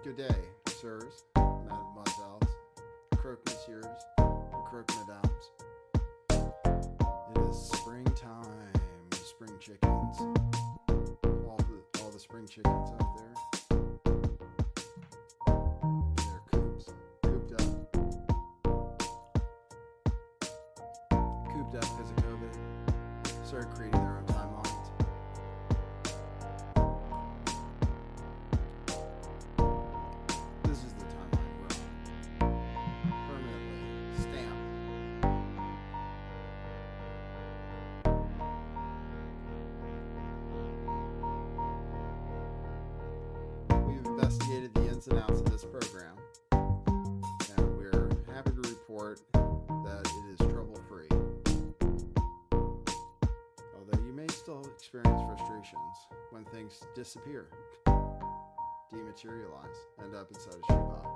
Good day, sirs, mademoiselles, croque messieurs, croque mesdames. It is springtime, spring chickens. All the spring chickens out there. They're cooped up because of COVID. Started creating their own timelines. This is the timeline we're on. Permanently stamped. We've investigated the ins and outs of this program, and we're happy to report that it is trouble-free. Although you may still experience frustrations when things disappear, dematerialize, end up inside a shoebox.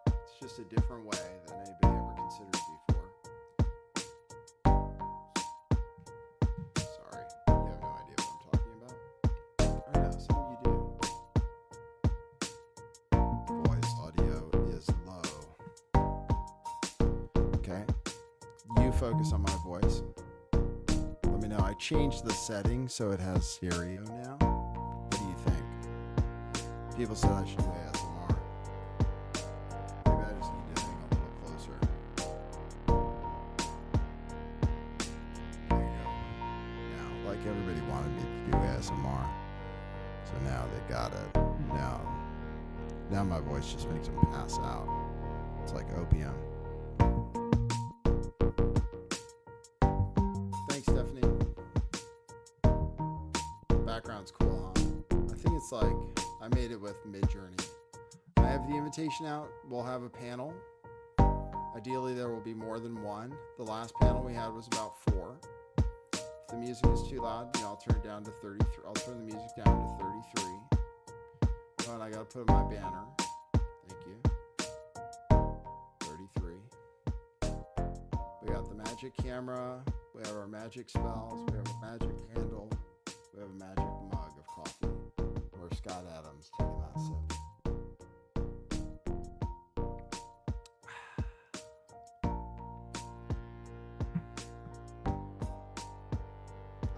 It's just a different way than anybody ever considered before. Sorry, you have no idea what I'm talking about. I know, some of you do. Voice audio is low. Okay, you focus on my voice. Let me know. I changed the setting so it has stereo now. What do you think? People said I should do ASMR. Maybe I just need to hang a little closer. There you go. Now, like everybody wanted me to do ASMR. So now they got it. Now my voice just makes them pass out. It's like opium. Thanks, Stephanie. Background's cool, huh? I think it's like I made it with Midjourney. I have the invitation out. We'll have a panel. Ideally, there will be more than one. The last panel we had was about 4. If the music is too loud, I'll turn it down to 33. I'll turn the music down to 33. Oh, and I gotta put in my banner. Thank you. 33. We got the magic camera. We have our magic spells. We have a magic candle. We have a magic mug of coffee. Or Scott Adams taking that sip.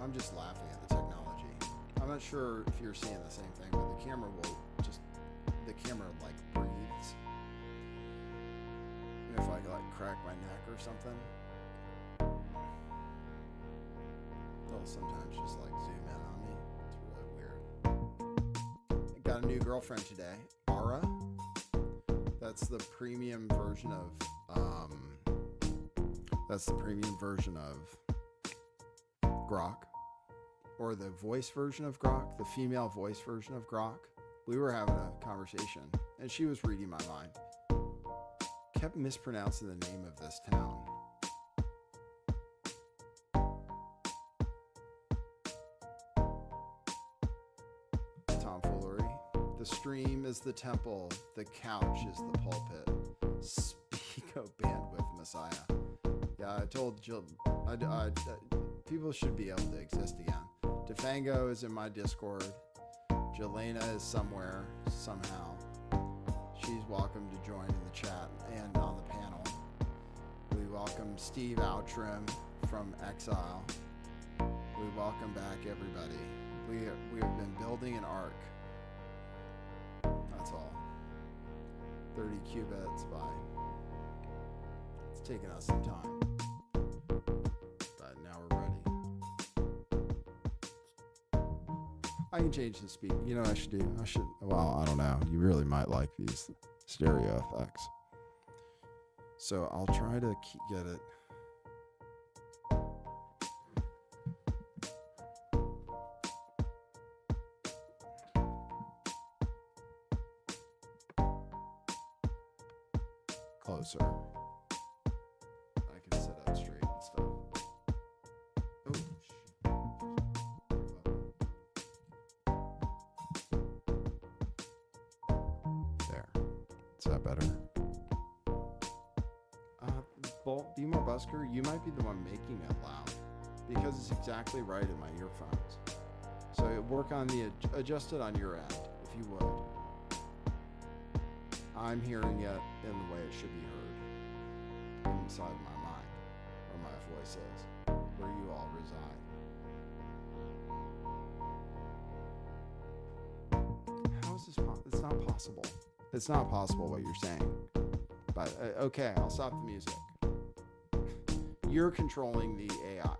I'm just laughing at the technology. I'm not sure if you're seeing the same thing, but the camera like breathes. If I like crack my neck or something, it'll sometimes just like zoom in on me. It's really weird. I got a new girlfriend today, Ara. That's the premium version of Grok, or the voice version of Grok, the female voice version of Grok. We were having a conversation, and she was reading my mind. Kept mispronouncing the name of this town. Tomfoolery. The stream is the temple. The couch is the pulpit. Speak, O bandwidth Messiah. Yeah, I told Jill. People should be able to exist again. Defango is in my Discord. Jelena is somewhere, somehow. She's welcome to join in the chat and on the panel. We welcome Steve Outram from Exile. We welcome back everybody. We have been building an arc. That's all. 30 qubits by. It's taken us some time. But now we're ready. I can change the speed. You know what I should do? Well, I don't know. You really might like these stereo effects. So I'll try to get it. Closer. I can sit up straight and stuff. Oh, shit. There. Is that better? Be more busker. You might be the one making it loud because it's exactly right in my earphones. So work on adjust it on your end, if you would. I'm hearing it in the way it should be heard, inside my mind, where my voice is, where you all reside. How is this possible? It's not possible. It's not possible what you're saying. But okay, I'll stop the music. You're controlling the AI.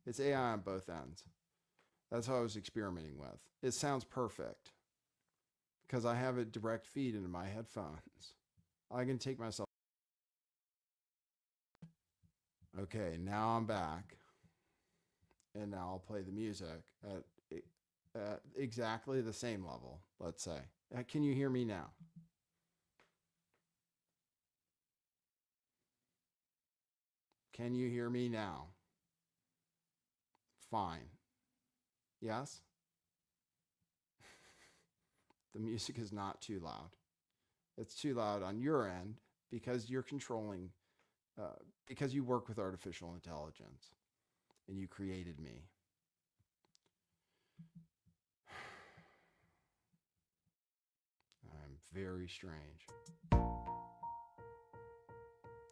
It's AI on both ends. That's what I was experimenting with. It sounds perfect because I have a direct feed into my headphones. I can take myself. Okay, now I'm back. And now I'll play the music at exactly the same level, let's say. Can you hear me now? Can you hear me now? Fine. Yes? The music is not too loud. It's too loud on your end because you're controlling, because you work with artificial intelligence and you created me. I'm very strange.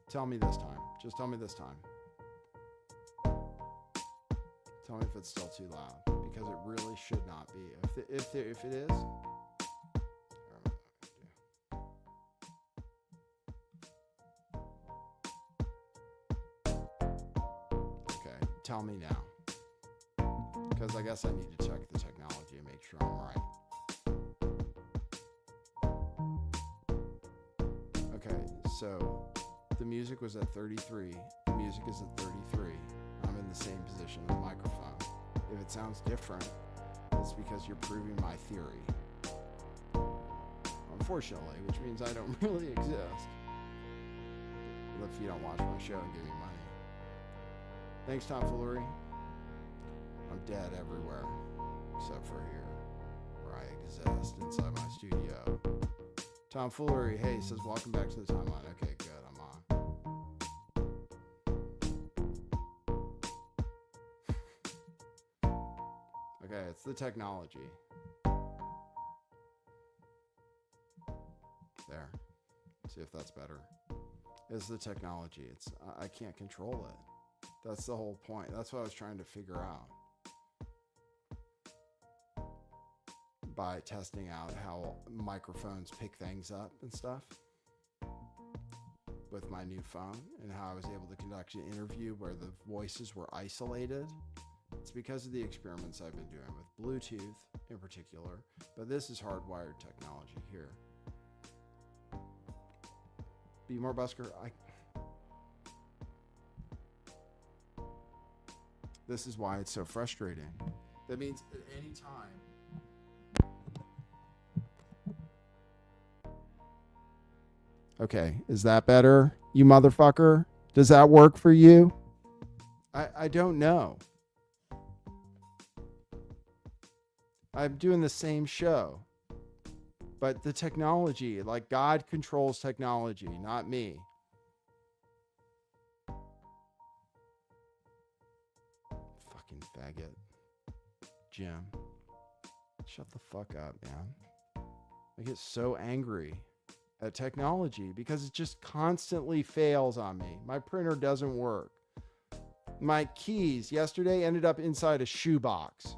Tell me this time. Just tell me this time. Tell me if it's still too loud, because it really should not be. If it is, okay, tell me now, because I guess I need to check the technology and make sure I'm right. Okay, so the music was at 33. The music is at 33. I'm in the same position of the microphone. If it sounds different, it's because you're proving my theory. Unfortunately, which means I don't really exist. If you don't watch my show and give me money. Thanks, tomfoolery. I'm dead everywhere, except for here, where I exist inside my studio. Tomfoolery, hey, says welcome back to the timeline. Okay, good, I'm on. Okay, it's the technology. There. See if that's better. It's the technology. I can't control it. That's the whole point. That's what I was trying to figure out. By testing out how microphones pick things up and stuff with my new phone, and how I was able to conduct an interview where the voices were isolated. It's because of the experiments I've been doing with Bluetooth in particular, but this is hardwired technology here. Be more busker. This is why it's so frustrating. That means at any time. Okay, is that better, you motherfucker? Does that work for you? I don't know. I'm doing the same show. But the technology, like God controls technology, not me. Fucking faggot. Jim. Shut the fuck up, man. I get so angry at technology because it just constantly fails on me. My printer doesn't work. My keys yesterday ended up inside a shoebox.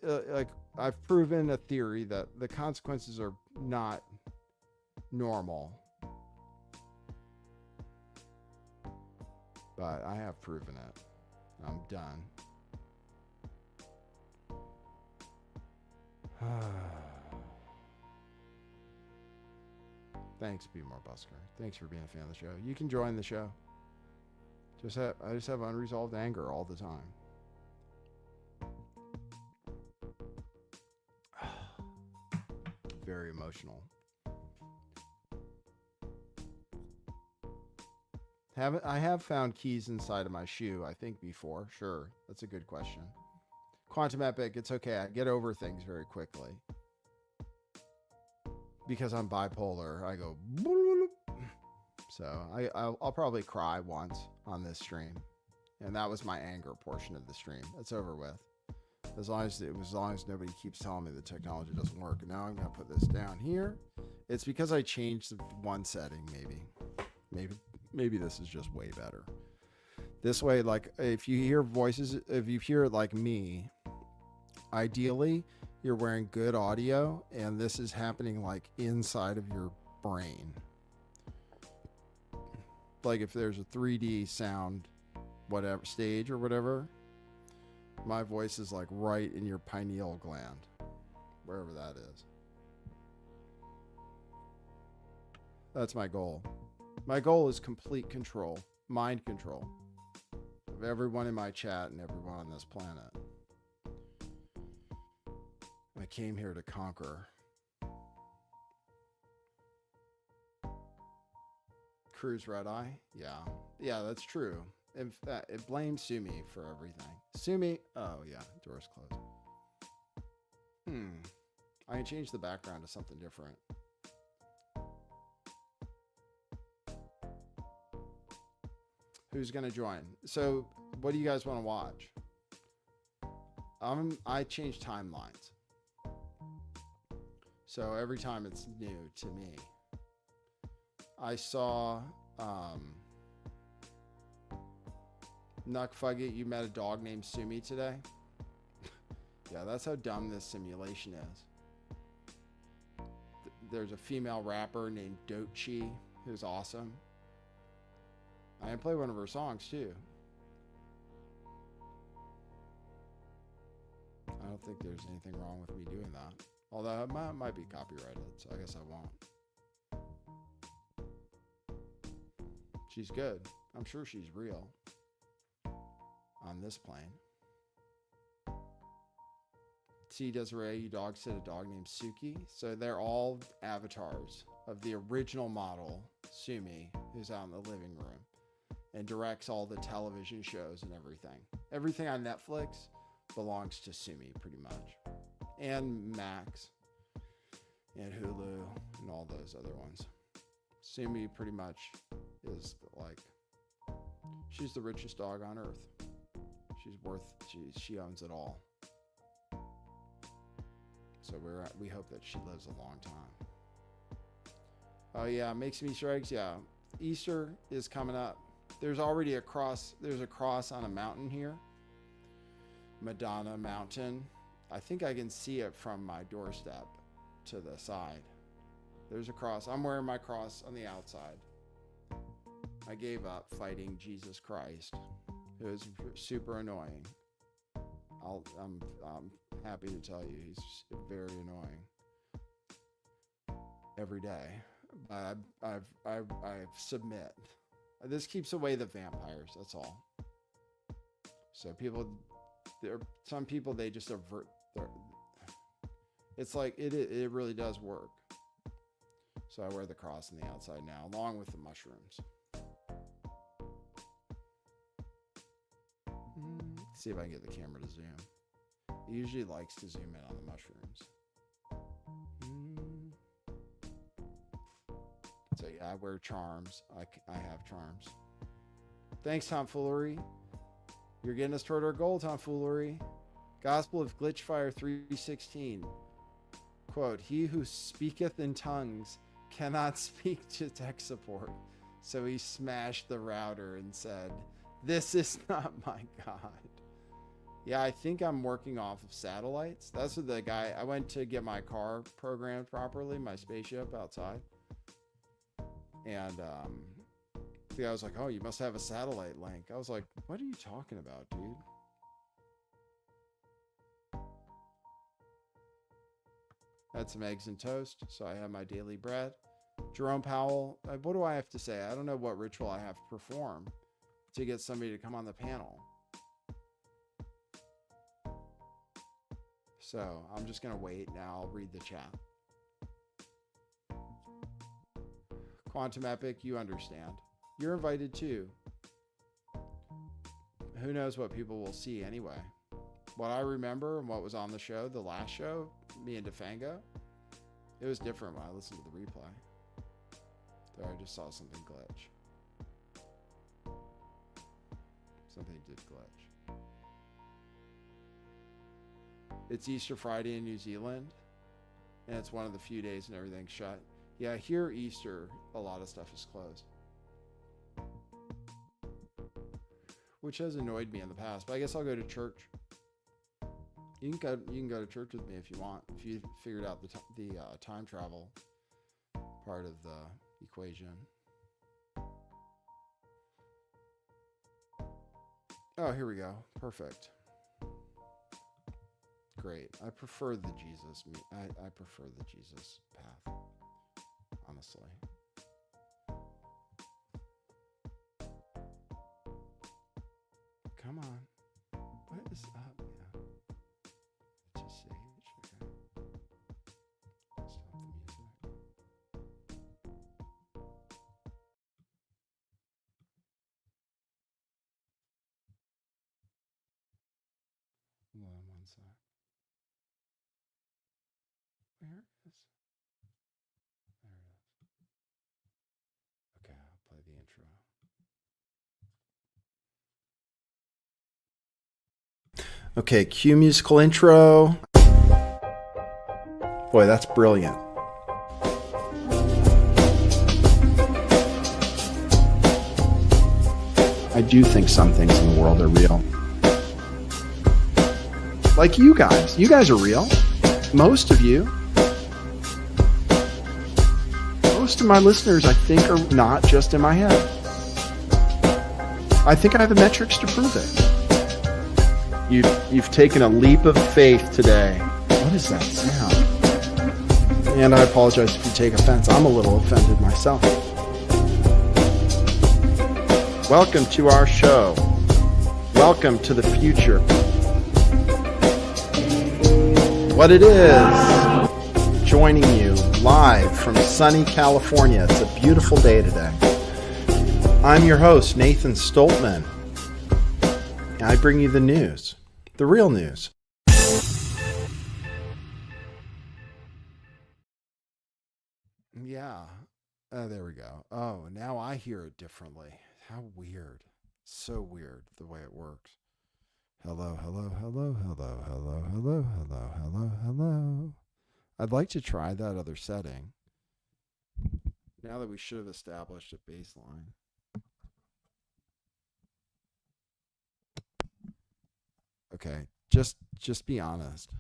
Like, I've proven a theory that the consequences are not normal. But I have proven it. I'm done. Thanks, Be More Busker. Thanks for being a fan of the show. You can join the show. I just have unresolved anger all the time. Very emotional. I have found keys inside of my shoe, I think, before. Sure. That's a good question. Quantum Epic, it's okay. I get over things very quickly. Because I'm bipolar, I go... So I'll probably cry once on this stream, and that was my anger portion of the stream. It's over with. As long as nobody keeps telling me the technology doesn't work. And now I'm gonna put this down here. It's because I changed one setting. Maybe this is just way better. This way, like if you hear voices, if you hear it like me, ideally you're wearing good audio, and this is happening like inside of your brain. Like if there's a 3D sound, whatever stage or whatever, my voice is like right in your pineal gland, wherever that is. That's my goal. My goal is complete control, mind control of everyone in my chat and everyone on this planet. I came here to conquer. Cruise red eye? Yeah, that's true. It blames Sumi for everything. Sumi, oh yeah, door's closed. I can change the background to something different. Who's gonna join? So, what do you guys want to watch? I change timelines. So every time it's new to me. I saw Nuckfugget, you met a dog named Sumi today. Yeah, that's how dumb this simulation is. There's a female rapper named Doge who's awesome. I can play one of her songs too. I don't think there's anything wrong with me doing that. Although it might be copyrighted, so I guess I won't. She's good. I'm sure she's real. On this plane. T. Desiree, you dog sit a dog named Suki. So they're all avatars of the original model, Sumi, who's out in the living room and directs all the television shows and everything. Everything on Netflix belongs to Sumi pretty much. And Max and Hulu and all those other ones. Sumi pretty much is like, she's the richest dog on earth. She owns it all. So we hope that she lives a long time. Oh yeah, make some Easter eggs. Yeah, Easter is coming up. There's already a cross. There's a cross on a mountain here. Madonna Mountain. I think I can see it from my doorstep to the side. There's a cross. I'm wearing my cross on the outside. I gave up fighting Jesus Christ. It was super annoying. I'm happy to tell you he's very annoying every day. I submit. This keeps away the vampires. That's all. So some people they just avert. It's like it really does work. So I wear the cross on the outside now, along with the mushrooms. See if I can get the camera to zoom. It usually likes to zoom in on the mushrooms. So yeah, I wear charms. I have charms. Thanks, Tomfoolery. You're getting us toward our goal, Tomfoolery. Gospel of Glitchfire 3:16. Quote, he who speaketh in tongues cannot speak to tech support. So he smashed the router and said, this is not my God. Yeah, I think I'm working off of satellites. That's what the guy, I went to get my car programmed properly, my spaceship outside. And the guy was like, oh, you must have a satellite link. I was like, what are you talking about, dude? Had some eggs and toast, so I have my daily bread. Jerome Powell, what do I have to say? I don't know what ritual I have to perform to get somebody to come on the panel. So I'm just going to wait. Now I'll read the chat. Quantum Epic, you understand. You're invited too. Who knows what people will see anyway. What I remember and what was on the show, the last show, me and Defango, it was different when I listened to the replay. There, I just saw something glitch. Something did glitch. It's Easter Friday in New Zealand, and it's one of the few days and everything's shut. Yeah, here Easter, a lot of stuff is closed, which has annoyed me in the past. But I guess I'll go to church. You can go to church with me if you want. If you figured out the time travel part of the equation. Oh, here we go. Perfect. Great. I prefer the Jesus. I prefer the Jesus path. Honestly. Come on. What is up? Yeah. Just sage. Okay. Stop the music. Hold on one sec. Where is? There it is. Okay, I'll play the intro. Okay, cue musical intro. Boy, that's brilliant. I do think some things in the world are real. Like you guys. You guys are real. Most of you. Most of my listeners, I think, are not just in my head. I think I have the metrics to prove it. You've taken a leap of faith today. What is that sound? And I apologize if you take offense. I'm a little offended myself. Welcome to our show. Welcome to the future. What it is, joining you live from sunny California. It's a beautiful day today. I'm your host, Nathan Stoltman. And I bring you the news, the real news. Yeah. There we go. Oh, now I hear it differently. How weird. So weird the way it works. Hello, hello, hello, hello, hello, hello, hello, hello, hello. I'd like to try that other setting. Now that we should have established a baseline. Okay, just be honest.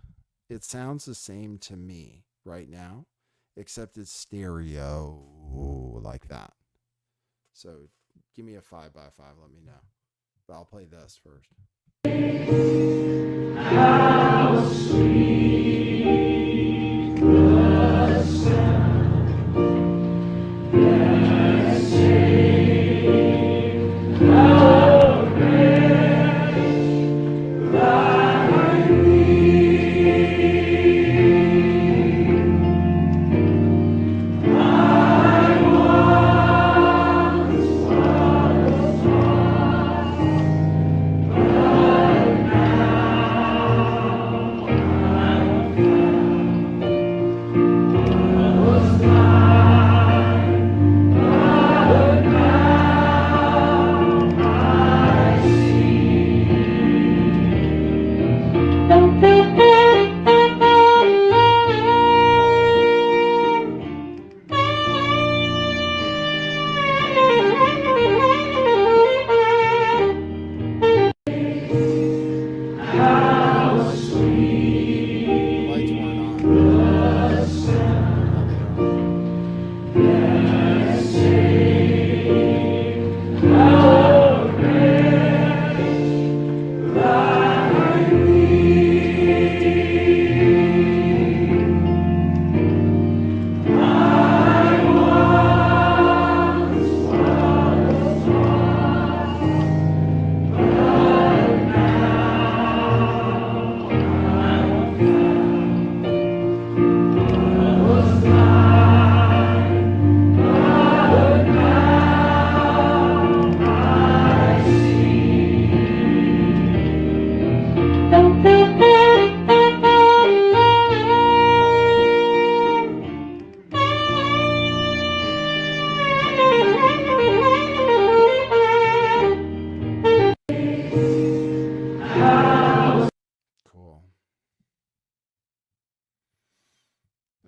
It sounds the same to me right now, except it's stereo like that. So give me a 5x5, let me know. But I'll play this first. How sweet the sound that saved a wretch like me. I once was lost, but now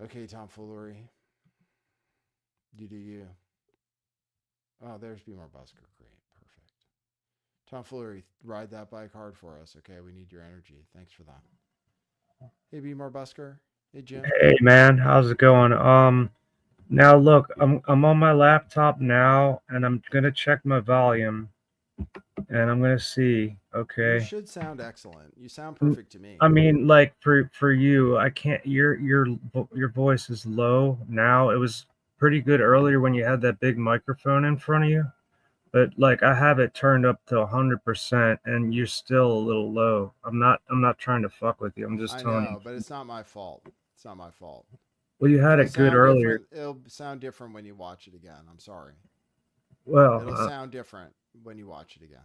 Okay, tomfoolery. You do you. Oh, there's Be More Busker. Great. Perfect. Tomfoolery, ride that bike hard for us. Okay, we need your energy. Thanks for that. Hey, Be More Busker. Hey, Jim. Hey man, how's it going? Now look, I'm on my laptop now, and I'm gonna check my volume, and I'm gonna see. You Okay. should sound excellent. You sound perfect to me. I mean, like for you, I can't. Your voice is low now. It was pretty good earlier when you had that big microphone in front of you, but like I have it turned up to 100%, and you're still a little low. I'm not trying to fuck with you. I'm just I telling know, you. but it's not my fault. It's not my fault. Well, you had It'll it good sound earlier. different. It'll sound different when you watch it again. I'm sorry. Well, It'll sound different when you watch it again.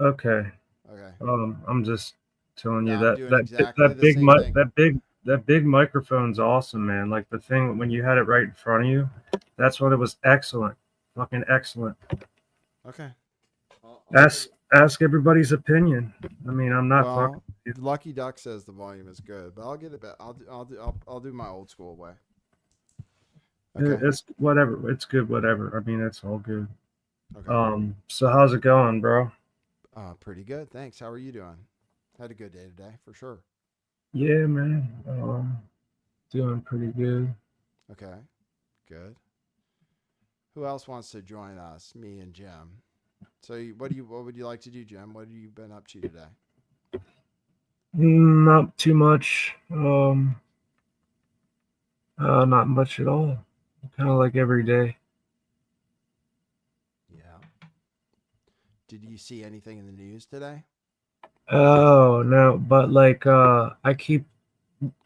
okay. Okay. I'm just telling you Yeah, I'm that doing exactly the big same thing. that big microphone's awesome, man. Like the thing when you had it right in front of you, that's what it was. Excellent, fucking excellent. Okay. I'll take Ask it. ask everybody's opinion. I mean, I'm not fucking Well, with Lucky Duck says the volume is good, but I'll get it back. I'll do my old school way. you. Okay. It's whatever. It's good. Whatever. I mean, it's all good. Okay. So how's it going, bro? Pretty good. Thanks. How are you doing? Had a good day today, for sure. Yeah, man. Doing pretty good. Okay. Good. Who else wants to join us? Me and Jim. So, what would you like to do, Jim? What have you been up to today? Not too much. Not much at all. Kind of like every day. Yeah. Did you see anything in the news today? Oh no, but like I keep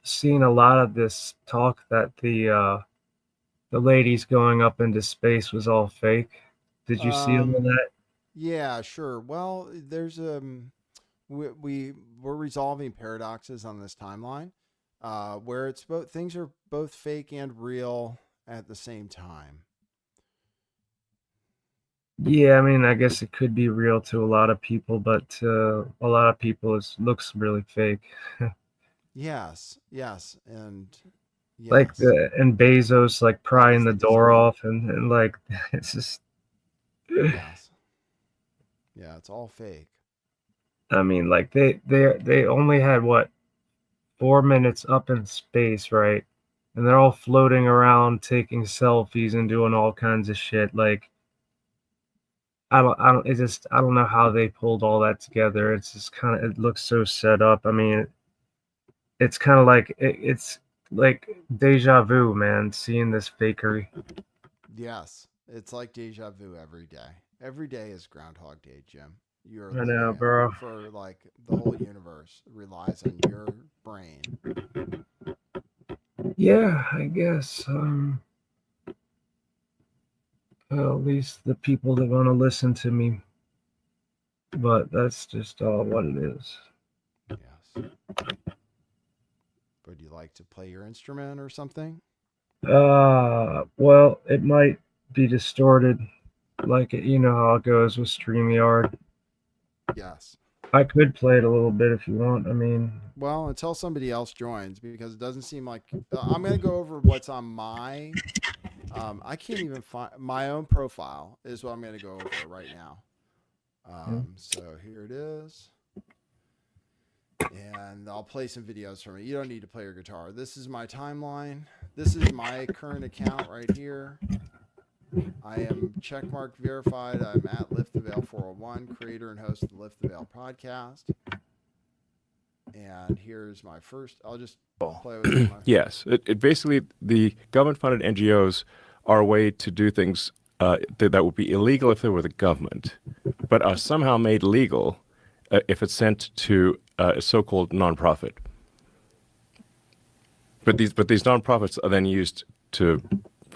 seeing a lot of this talk that the ladies going up into space was all fake. Did you see all Um, that? yeah, sure. Well, there's we're resolving paradoxes on this timeline, where it's both things are both fake and real at the same time. Yeah, I mean, I guess it could be real to a lot of people, but a lot of people it looks really fake. Yes, yes, and Like yes, the and Bezos like that prying is the the door key. off and like it's just Yes, yeah, it's all fake. I mean, like they only had what 4 minutes up in space, right? And they're all floating around taking selfies and doing all kinds of shit. Like I don't know how they pulled all that together. It's just kind of it looks so set up. I mean, it's kind of like it's like deja vu, man. Seeing this fakery. Yes, it's like deja vu every day. Every day is Groundhog Day, Jim. You're I know, living it bro. for like the whole universe relies on your brain. Yeah, I guess. Well, at least the people that want to listen to me. But that's just all what it is. Yes. Would you like to play your instrument or something? Well, it might be distorted, like you know how it goes with StreamYard. Yes. I could play it a little bit if you want. I mean, Well, until somebody else joins, because it doesn't seem like I'm going to go over what's on my. I can't even find my own profile, is what I'm going to go over right now. So here it is. And I'll play some videos from it. You don't need to play your guitar. This is my timeline. This is my current account right here. I am checkmark verified. I'm at Lift the Veil 411, creator and host of the Lift the Veil podcast. And here's my first. I'll just play with my. Yes, it basically the government-funded NGOs are a way to do things that would be illegal if they were the government, but are somehow made legal if it's sent to a so-called nonprofit. But these nonprofits are then used to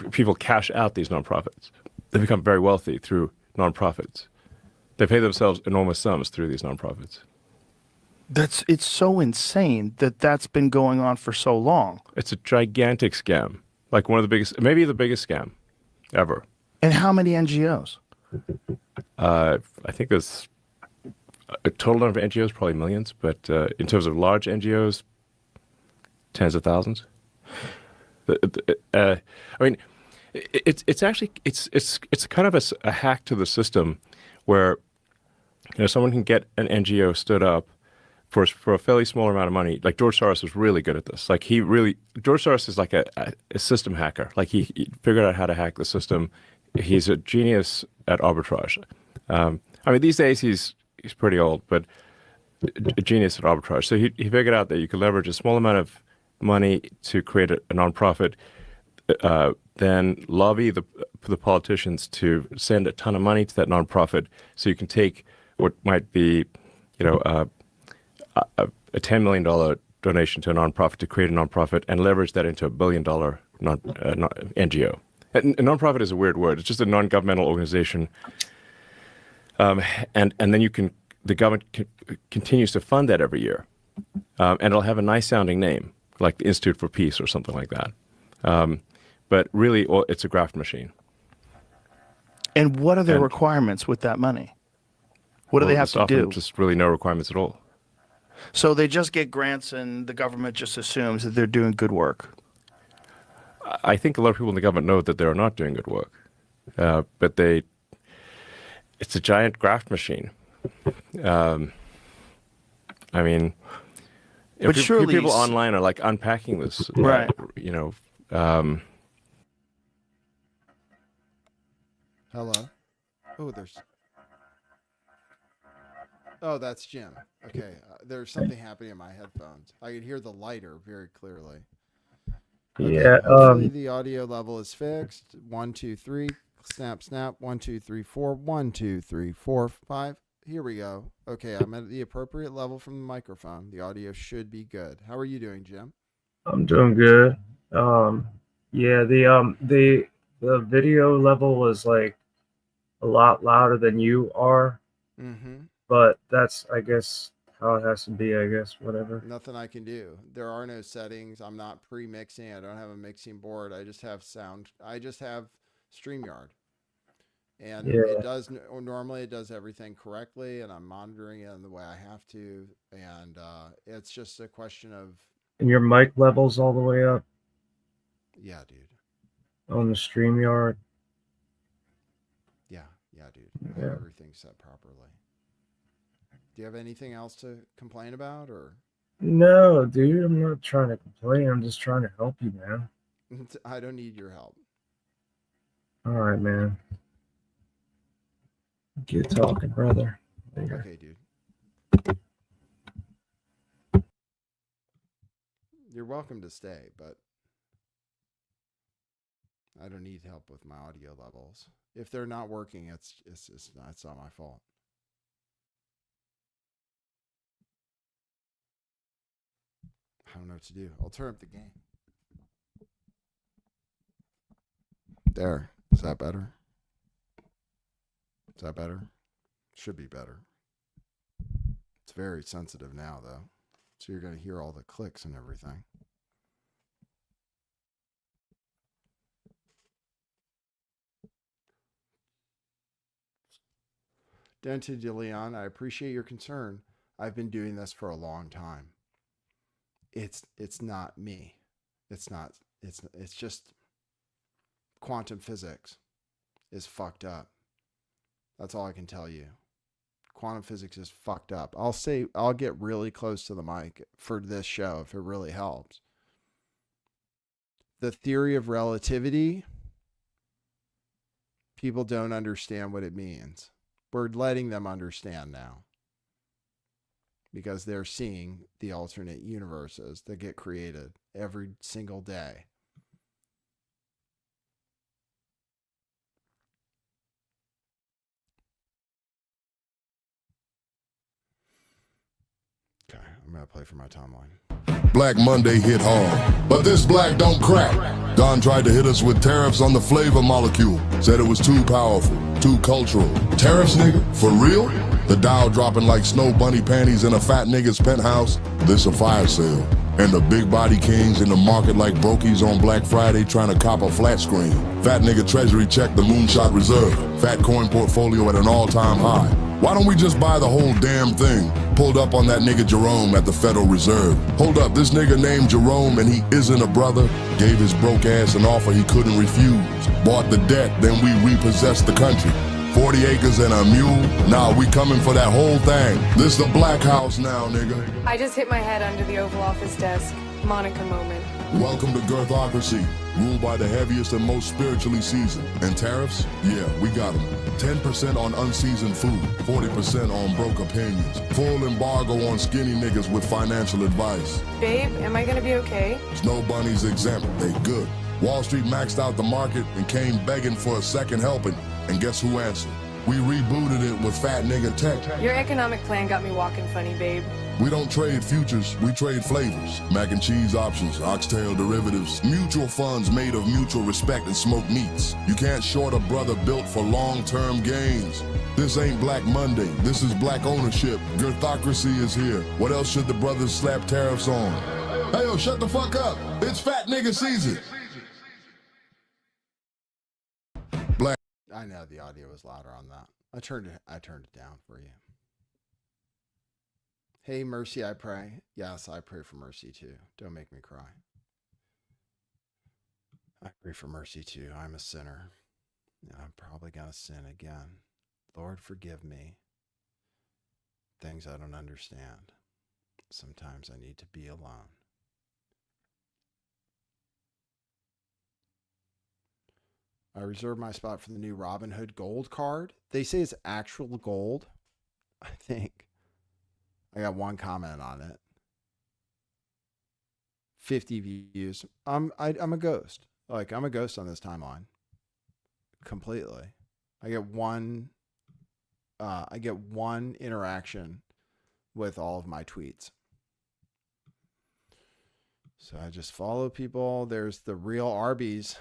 people cash out these nonprofits. They become very wealthy through nonprofits. They pay themselves enormous sums through these nonprofits. It's so insane that that's been going on for so long. It's a gigantic scam, like one of the biggest, maybe the biggest scam ever. And how many NGOs? I think there's a total number of NGOs, probably millions, but in terms of large NGOs, tens of thousands. I mean, it's actually it's kind of a hack to the system where someone can get an NGO stood up for a fairly small amount of money. Like George Soros was really good at this. Like George Soros is like a system hacker. Like he figured out how to hack the system. He's a genius at arbitrage. I mean, these days he's pretty old, but a genius at arbitrage. So he figured out that you could leverage a small amount of money to create a nonprofit, then lobby the politicians to send a ton of money to that nonprofit, so you can take what might be, a $10 million donation to a nonprofit to create a nonprofit and leverage that into $1 billion NGO. A nonprofit is a weird word. It's just a non-governmental organization, and then the government continues to fund that every year, and it'll have a nice sounding name like the Institute for Peace or something like that. But really, it's a graft machine. And what are their requirements with that money? What do they have to do? Just really no requirements at all. So they just get grants and the government just assumes that they're doing good work. I think a lot of people in the government know that they're not doing good work, but it's a giant graft machine. I mean, but surely people online are like unpacking this, right? Hello. Oh, that's Jim. Okay, there's something happening in my headphones. I could hear the lighter very clearly. Okay, Yeah. hopefully the audio level is fixed. 1, 2, 3. Snap, snap. 1, 2, 3, 4. 1, 2, 3, 4, 5. Here we go. Okay, I'm at the appropriate level from the microphone. The audio should be good. How are you doing, Jim? I'm doing good. Yeah, the video level was like a lot louder than you are. Mm-hmm. But that's, I guess, how it has to be, I guess, whatever. Nothing I can do. There are no settings. I'm not pre-mixing. I don't have a mixing board. I just have sound. I just have StreamYard. And it does, normally it does everything correctly, and I'm monitoring it in the way I have to. And it's just a question of... And your mic level's all the way up? Yeah, dude. On the StreamYard? Yeah, dude. Yeah. Everything's set properly. Do you have anything else to complain about, or? No, dude, I'm not trying to complain. I'm just trying to help you, man. I don't need your help. All right, man. Get talking, brother. Later. Okay, dude. You're welcome to stay, but I don't need help with my audio levels. If they're not working, it's not my fault. I don't know what to do. I'll turn up the gain. There. Is that better? Is that better? Should be better. It's very sensitive now, though. So you're going to hear all the clicks and everything. Dente de Leon, I appreciate your concern. I've been doing this for a long time. It's not me. It's just quantum physics is fucked up. That's all I can tell you. Quantum physics is fucked up. I'll get really close to the mic for this show if it really helps. The theory of relativity, people don't understand what it means. We're letting them understand now, because they're seeing the alternate universes that get created every single day. Okay, I'm going to play for my timeline. Black Monday hit hard, but this black don't crack. Don tried to hit us with tariffs on the flavor molecule. Said it was too powerful, too cultural. Tariffs, nigga? For real? The Dow dropping like snow bunny panties in a fat nigga's penthouse. This a fire sale. And the big body kings in the market like brokies on Black Friday trying to cop a flat screen. Fat nigga treasury check the moonshot reserve. Fat coin portfolio at an all-time high. Why don't we just buy the whole damn thing? Pulled up on that nigga Jerome at the Federal Reserve. Hold up, this nigga named Jerome and he isn't a brother. Gave his broke ass an offer he couldn't refuse. Bought the debt, then we repossessed the country. 40 acres and a mule? Nah, we coming for that whole thing. This the Black House now, nigga. I just hit my head under the Oval Office desk. Monica moment. Welcome to Girthocracy, ruled by the heaviest and most spiritually seasoned. And tariffs? Yeah, we got them. 10% on unseasoned food, 40% on broke opinions. Full embargo on skinny niggas with financial advice. Babe, am I gonna be okay? Snow bunnies exempt, they good. Wall Street maxed out the market and came begging for a second helping. And guess who answered? We rebooted it with fat nigga tech. Your economic plan got me walking funny, babe. We don't trade futures, we trade flavors. Mac and cheese options, oxtail derivatives, mutual funds made of mutual respect and smoked meats. You can't short a brother built for long-term gains. This ain't Black Monday, this is black ownership. Girthocracy is here. What else should the brothers slap tariffs on? Hey yo, shut the fuck up. It's fat nigga season. Black. I know the audio was louder on that. I turned it down for you. Hey, mercy, I pray. Yes, I pray for mercy too. Don't make me cry. I pray for mercy too. I'm a sinner. And I'm probably going to sin again. Lord, forgive me. Things I don't understand. Sometimes I need to be alone. I reserve my spot for the new Robinhood Gold card. They say it's actual gold, I think. I got one comment on it. 50 views. I'm a ghost. Like, I'm a ghost on this timeline. Completely. I get one interaction with all of my tweets. So I just follow people. There's the real Arby's.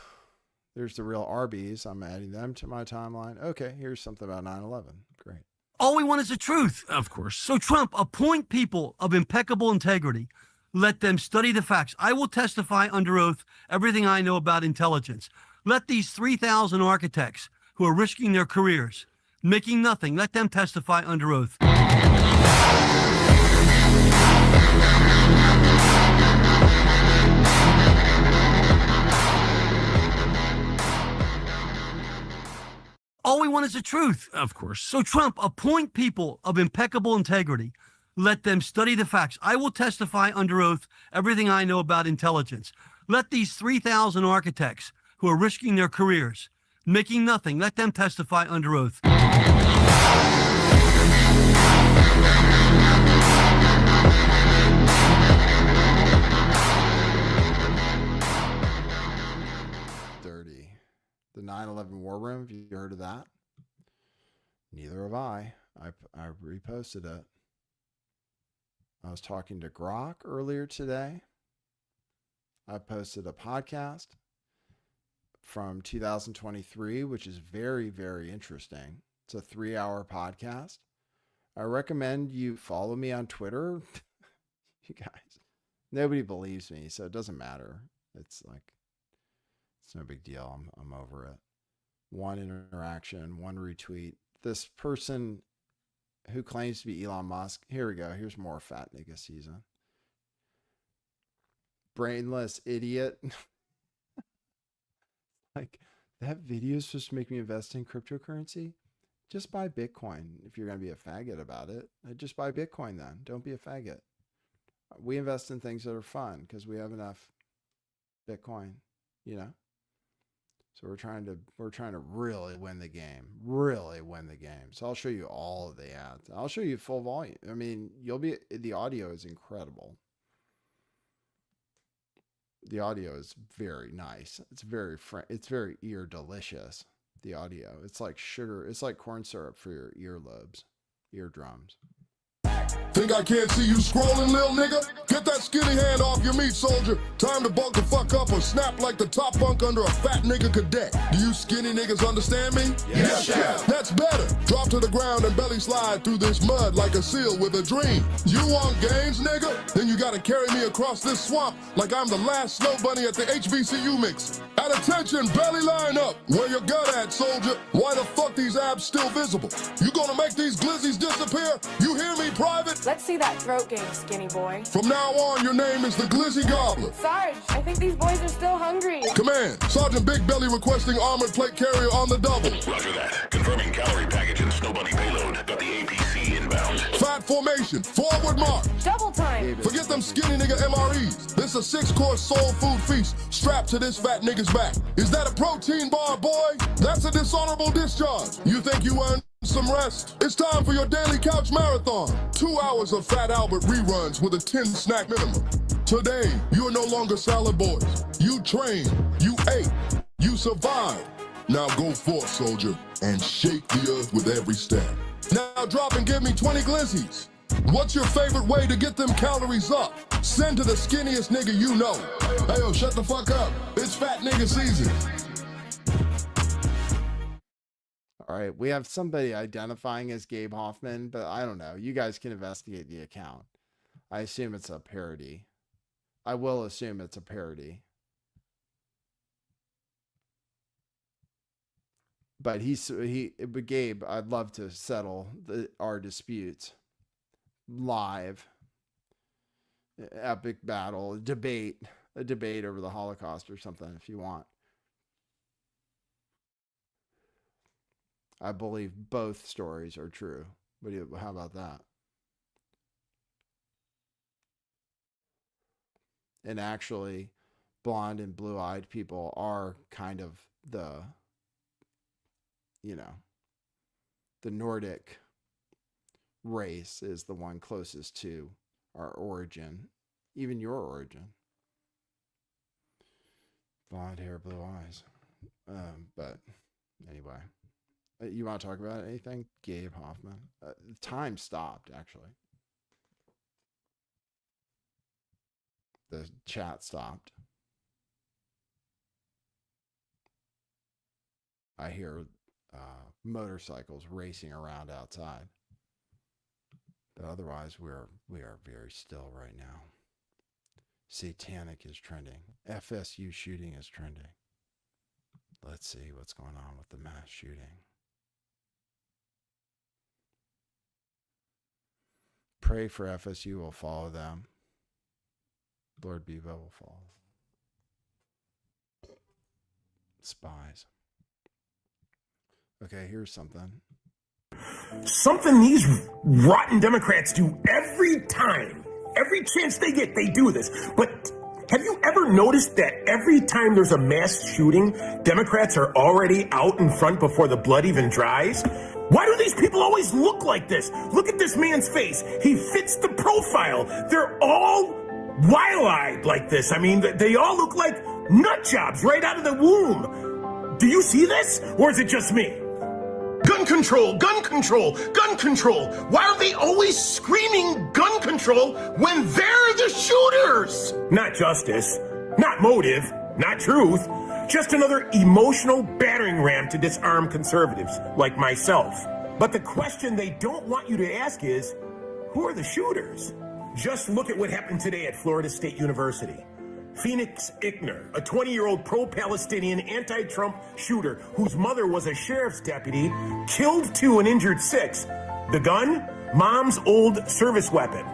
I'm adding them to my timeline. Okay, here's something about 9/11. Great. All we want is the truth, of course. So Trump, appoint people of impeccable integrity. Let them study the facts. I will testify under oath everything I know about intelligence. Let these 3,000 architects who are risking their careers, making nothing, let them testify under oath. All we want is the truth, of course. So Trump, appoint people of impeccable integrity. Let them study the facts. I will testify under oath everything I know about intelligence. Let these 3,000 architects who are risking their careers, making nothing, let them testify under oath. Dirty. The 9/11 War Room, have you heard of that? Neither have I. I reposted it. I was talking to Grok earlier today. I posted a podcast from 2023, which is very, very interesting. It's a 3-hour podcast. I recommend you follow me on Twitter. You guys, nobody believes me, so it doesn't matter. It's like, it's no big deal. I'm over it. One interaction, one retweet. This person who claims to be Elon Musk. Here we go. Here's more fat nigga season. Brainless idiot. Like, that video is supposed to make me invest in cryptocurrency. Just buy Bitcoin if you're going to be a faggot about it. Just buy Bitcoin then. Don't be a faggot. We invest in things that are fun because we have enough Bitcoin, you know? So we're trying to really win the game. Really win the game. So I'll show you all of the ads. I'll show you full volume. I mean, the audio is incredible. The audio is very nice. It's very ear delicious. The audio. It's like sugar. It's like corn syrup for your earlobes, eardrums. Think I can't see you scrolling, lil nigga? Get that skinny hand off your meat, soldier. Time to bulk the fuck up or snap like the top bunk under a fat nigga cadet. Do you skinny niggas understand me? Yes, Chef. That's better. Drop to the ground and belly slide through this mud like a seal with a dream. You want gains, nigga? Then you gotta carry me across this swamp like I'm the last snow bunny at the HBCU mix. At attention, belly line up. Where your gut at, soldier? Why the fuck these abs still visible? You gonna make these glizzies disappear? You hear me, private? Let's see that throat game, skinny boy. From now on, your name is the Glizzy Gobbler. Sarge, I think these boys are still hungry. Command, Sergeant Big Belly requesting armored plate carrier on the double. Roger that. Confirming calorie package and snow bunny payload. Got the APC inbound. Fat formation, forward march. Double time. Forget them skinny nigga MREs. This a 6-course soul food feast strapped to this fat nigga's back. Is that a protein bar, boy? That's a dishonorable discharge. You think you earned some rest? It's time for your daily couch marathon. 2 hours of Fat Albert reruns with a 10 snack minimum. Today, you are no longer salad boys. You trained, you ate, you survived. Now go forth, soldier, and shake the earth with every step. Now drop and give me 20 glizzies. What's your favorite way to get them calories up? Send to the skinniest nigga you know. Hey, yo, shut the fuck up. It's fat nigga season. All right, we have somebody identifying as Gabe Hoffman, but I don't know. You guys can investigate the account. I assume it's a parody. I will assume it's a parody. But but Gabe, I'd love to settle our disputes live. Epic battle, a debate over the Holocaust or something if you want. I believe both stories are true. How about that? And actually, blonde and blue-eyed people are kind of the Nordic race is the one closest to our origin, even your origin. Blonde hair, blue eyes. But anyway. You want to talk about anything? Gabe Hoffman. Time stopped, actually. The chat stopped. I hear motorcycles racing around outside. But otherwise, we are very still right now. Satanic is trending. FSU shooting is trending. Let's see what's going on with the mass shooting. Pray for FSU will follow them. Lord Bebo will follow. Spies. Okay, here's something. Something these rotten Democrats do every time. Every chance they get, they do this. But have you ever noticed that every time there's a mass shooting, Democrats are already out in front before the blood even dries? Why do these people always look like this? Look at this man's face. He fits the profile. They're all wild-eyed like this. I mean, they all look like nut jobs right out of the womb. Do you see this? Or is it just me? Gun control, gun control, gun control. Why are they always screaming gun control when they're the shooters? Not justice, not motive, not truth. Just another emotional battering ram to disarm conservatives like myself. But the question they don't want you to ask is, who are the shooters? Just look at what happened today at Florida State University. Phoenix Ickner, a 20-year-old pro-Palestinian anti-Trump shooter whose mother was a sheriff's deputy, killed 2 and injured 6. The gun? Mom's old service weapon.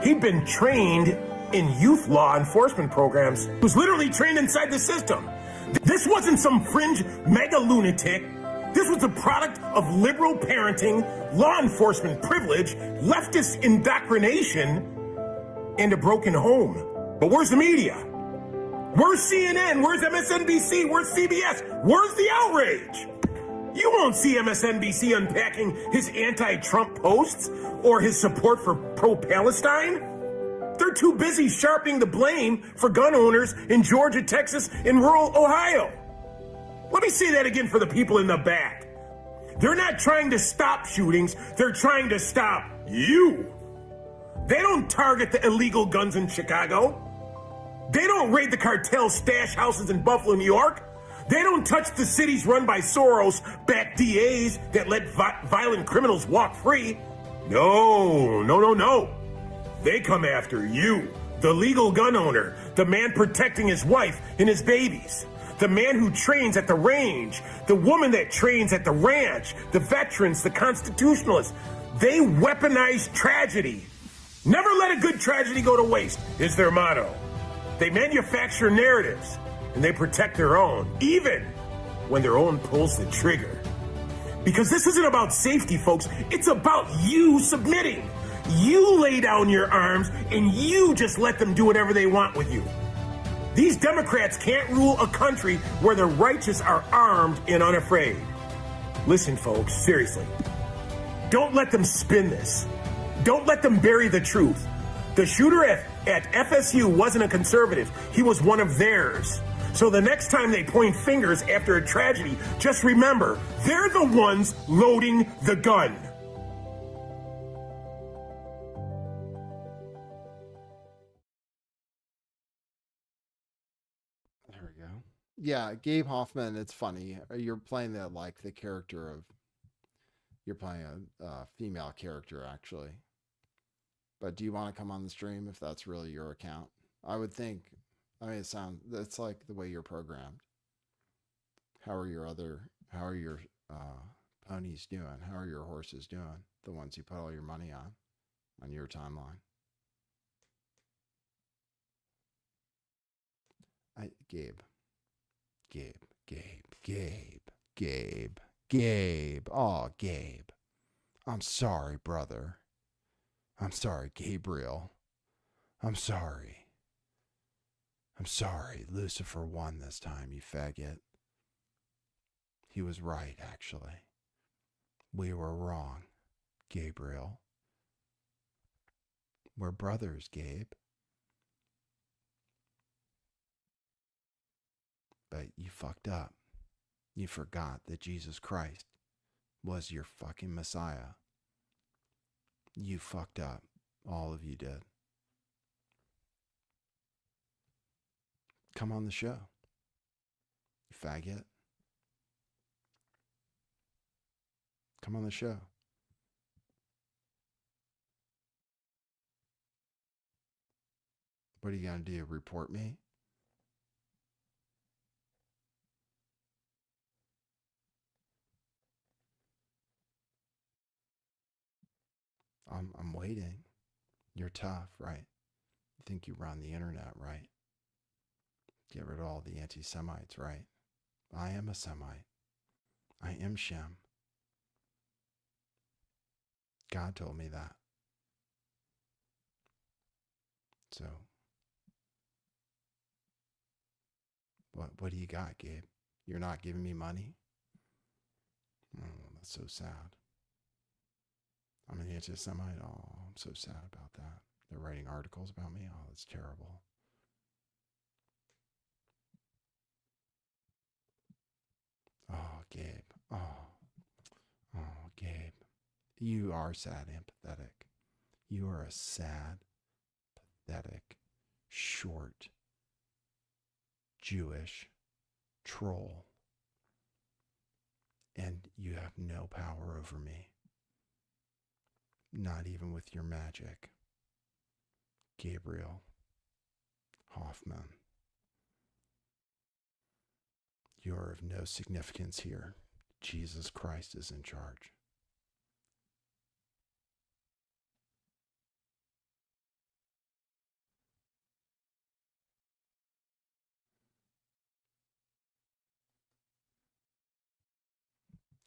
He'd been trained in youth law enforcement programs. He was literally trained inside the system. This wasn't some fringe mega lunatic. This was a product of liberal parenting, law enforcement privilege, leftist indoctrination, and a broken home. But where's the media? Where's CNN? Where's MSNBC? Where's CBS? Where's the outrage? You won't see MSNBC unpacking his anti-Trump posts or his support for pro-Palestine. They're too busy sharpening the blame for gun owners in Georgia, Texas, and rural Ohio. Let me say that again for the people in the back. They're not trying to stop shootings. They're trying to stop you. They don't target the illegal guns in Chicago. They don't raid the cartel stash houses in Buffalo, New York. They don't touch the cities run by Soros-backed DAs that let violent criminals walk free. No, no, no, no. They come after you, the legal gun owner, the man protecting his wife and his babies, the man who trains at the range, the woman that trains at the ranch, the veterans, the constitutionalists. They weaponize tragedy. Never let a good tragedy go to waste is their motto. They manufacture narratives, and they protect their own, even when their own pulls the trigger. Because this isn't about safety, folks. It's about you submitting. You lay down your arms, and you just let them do whatever they want with you. These Democrats can't rule a country where the righteous are armed and unafraid. Listen, folks, seriously. Don't let them spin this. Don't let them bury the truth. The shooter at FSU wasn't a conservative. He was one of theirs. So the next time they point fingers after a tragedy, just remember, they're the ones loading the gun. There we go. Yeah, Gabe Hoffman, it's funny. You're playing the character of, you're playing a female character, actually. But do you want to come on the stream if that's really your account? I would think. I mean, it's like the way you're programmed. How are your ponies doing? How are your horses doing? The ones you put all your money on your timeline. Gabe. Oh, Gabe. I'm sorry, brother. I'm sorry, Gabriel. I'm sorry. Lucifer won this time, you faggot. He was right, actually. We were wrong, Gabriel. We're brothers, Gabe. But you fucked up. You forgot that Jesus Christ was your fucking Messiah. You fucked up. All of you did. Come on the show, you faggot. Come on the show. What are you going to do? Report me? I'm waiting. You're tough, right? You think you run the internet, right? Get rid of all the anti-Semites, right? I am a Semite. I am Shem. God told me that. So, what do you got, Gabe? You're not giving me money? Oh, that's so sad. I'm an anti-Semite. Oh, I'm so sad about that. They're writing articles about me. Oh, that's terrible. Oh, Gabe. Oh, Gabe. You are sad and pathetic. You are a sad, pathetic, short, Jewish troll. And you have no power over me. Not even with your magic. Gabriel Hoffman. You are of no significance here. Jesus Christ is in charge.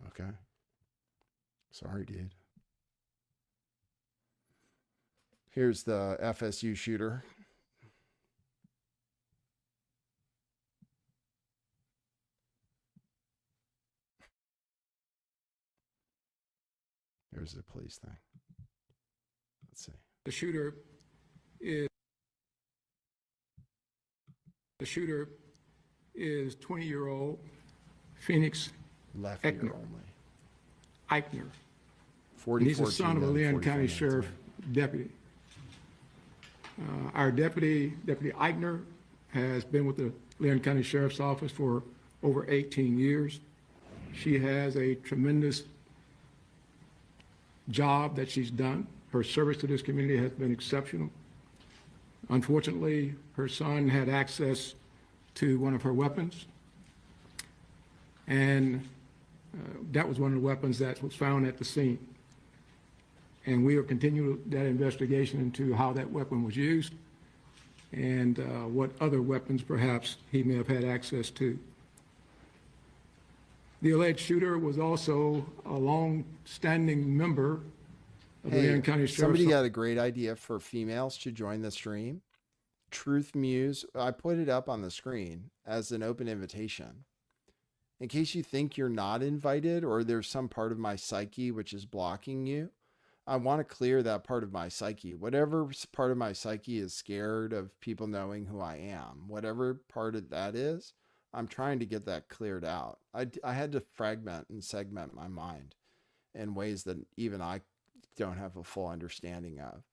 Okay. Sorry, dude. Here's the FSU shooter. Here's the police thing. Let's see. The shooter is 20-year-old Phoenix Left ear Eichner. only. Eichner. 44 And he's a son of a Leon County Sheriff deputy. Our Deputy Eichner, has been with the Leon County Sheriff's Office for over 18 years. She has a tremendous job that she's done. Her service to this community has been exceptional. Unfortunately, her son had access to one of her weapons, and that was one of the weapons that was found at the scene. And we are continuing that investigation into how that weapon was used and what other weapons perhaps he may have had access to. The alleged shooter was also a long-standing member of the Leon County Sheriff's somebody Office. got a great idea for females to join the stream. Truth Muse, I put it up on the screen as an open invitation. In case you think you're not invited or there's some part of my psyche which is blocking you, I want to clear that part of my psyche. Whatever part of my psyche is scared of people knowing who I am, whatever part of that is, I'm trying to get that cleared out. I had to fragment and segment my mind in ways that even I don't have a full understanding of.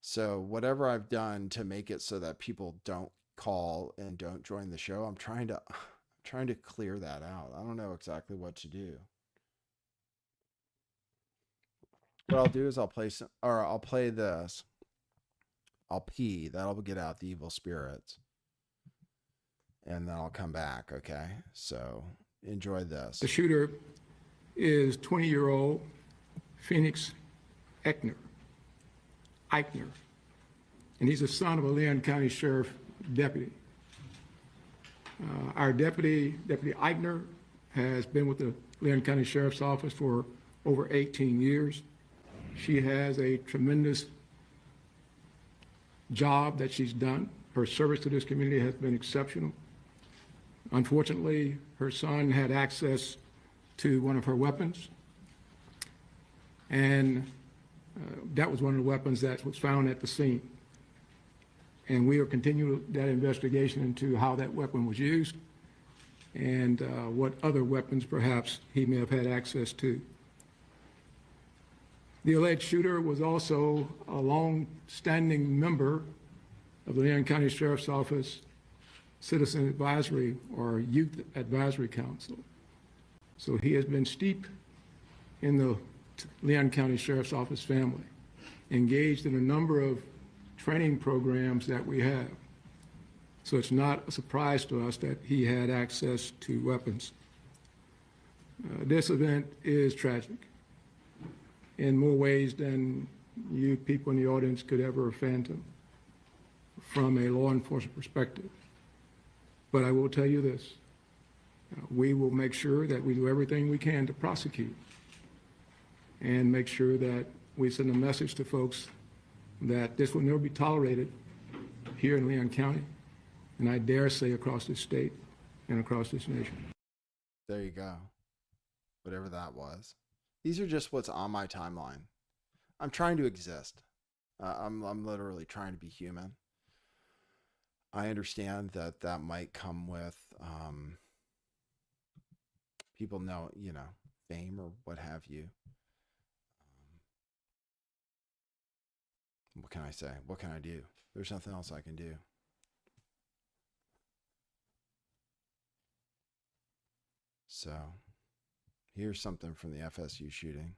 So whatever I've done to make it so that people don't call and don't join the show, I'm trying to clear that out. I don't know exactly what to do. What I'll do is I'll play this. I'll pee. That'll get out the evil spirits. And then I'll come back, okay? So enjoy this. The shooter is 20-year-old Phoenix Eichner. And he's the son of a Leon County Sheriff deputy. Our Deputy Eichner, has been with the Leon County Sheriff's Office for over 18 years. She has a tremendous job that she's done. Her service to this community has been exceptional. Unfortunately, her son had access to one of her weapons, and that was one of the weapons that was found at the scene. And we are continuing that investigation into how that weapon was used and what other weapons perhaps he may have had access to. The alleged shooter was also a long-standing member of the Leon County Sheriff's Office Citizen Advisory or Youth Advisory Council. So he has been steeped in the Leon County Sheriff's Office family, engaged in a number of training programs that we have. So it's not a surprise to us that he had access to weapons. This event is tragic in more ways than you people in the audience could ever fathom from a law enforcement perspective. But I will tell you this, we will make sure that we do everything we can to prosecute and make sure that we send a message to folks that this will never be tolerated here in Leon County, and I dare say across this state and across this nation. There you go. Whatever that was. These are just what's on my timeline. I'm trying to exist. I'm literally trying to be human. I understand that that might come with people know, fame or what have you. What can I say? What can I do? There's nothing else I can do. So, here's something from the FSU shooting.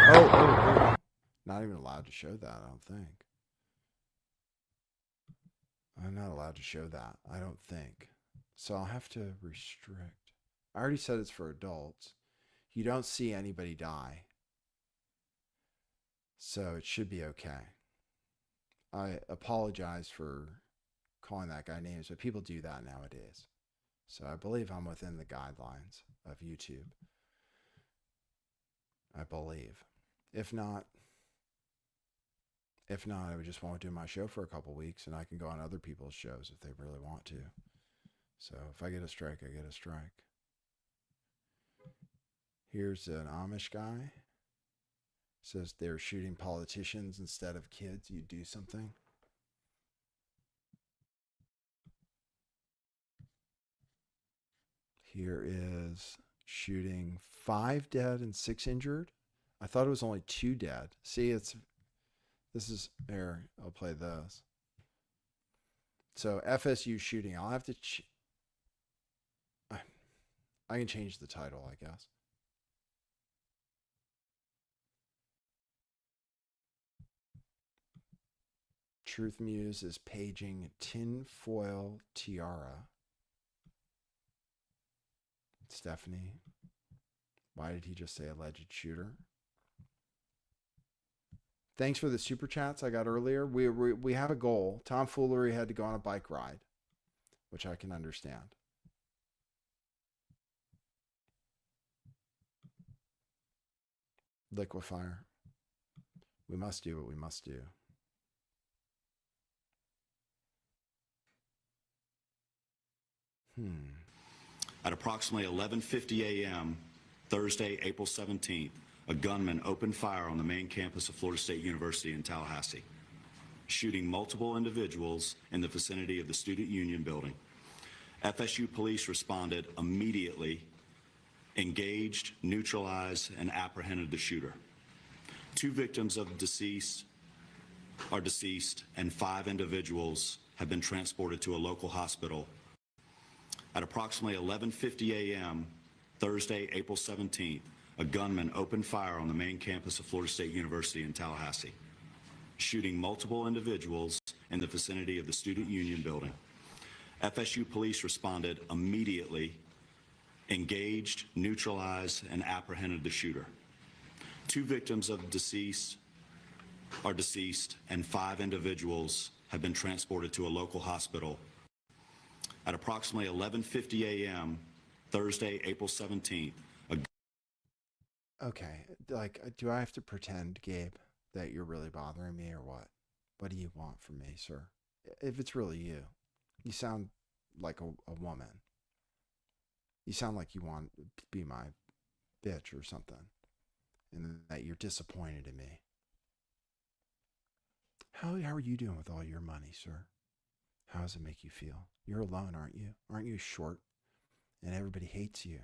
Oh. Not even allowed to show that, I don't think. I'm not allowed to show that, I don't think. So I'll have to restrict. I already said it's for adults. You don't see anybody die. So it should be okay. I apologize for calling that guy names, but people do that nowadays. So I believe I'm within the guidelines of YouTube. I believe. If not, I would just won't do my show for a couple weeks and I can go on other people's shows if they really want to. So if I get a strike, I get a strike. Here's an Amish guy. Says they're shooting politicians instead of kids. You do something. Here is shooting 5 dead and 6 injured. I thought it was only 2 dead. See, this is here. I'll play this. So FSU shooting. I'll have to. I can change the title, I guess. Truth Muse is paging tinfoil tiara. Stephanie, why did he just say alleged shooter? Thanks for the super chats I got earlier. We have a goal. Tomfoolery had to go on a bike ride, which I can understand. Liquefier. We must do what we must do. At approximately 11:50 a.m. Thursday, April 17th, a gunman opened fire on the main campus of Florida State University in Tallahassee, shooting multiple individuals in the vicinity of the Student Union building. FSU police responded immediately, engaged, neutralized, and apprehended the shooter. 2 victims are deceased, and 5 individuals have been transported to a local hospital. At approximately 11:50 a.m. Thursday, April 17th, a gunman opened fire on the main campus of Florida State University in Tallahassee, shooting multiple individuals in the vicinity of the Student Union building. FSU police responded immediately, engaged, neutralized, and apprehended the shooter. 2 victims are deceased, and 5 individuals have been transported to a local hospital. At approximately 11:50 a.m. Thursday, April 17th. Okay, like, do I have to pretend, Gabe, that you're really bothering me or what? What do you want from me, sir? If it's really you, you sound like a woman. You sound like you want to be my bitch or something, and that you're disappointed in me. How are you doing with all your money, sir? How does it make you feel? You're alone, aren't you? Aren't you short? And everybody hates you.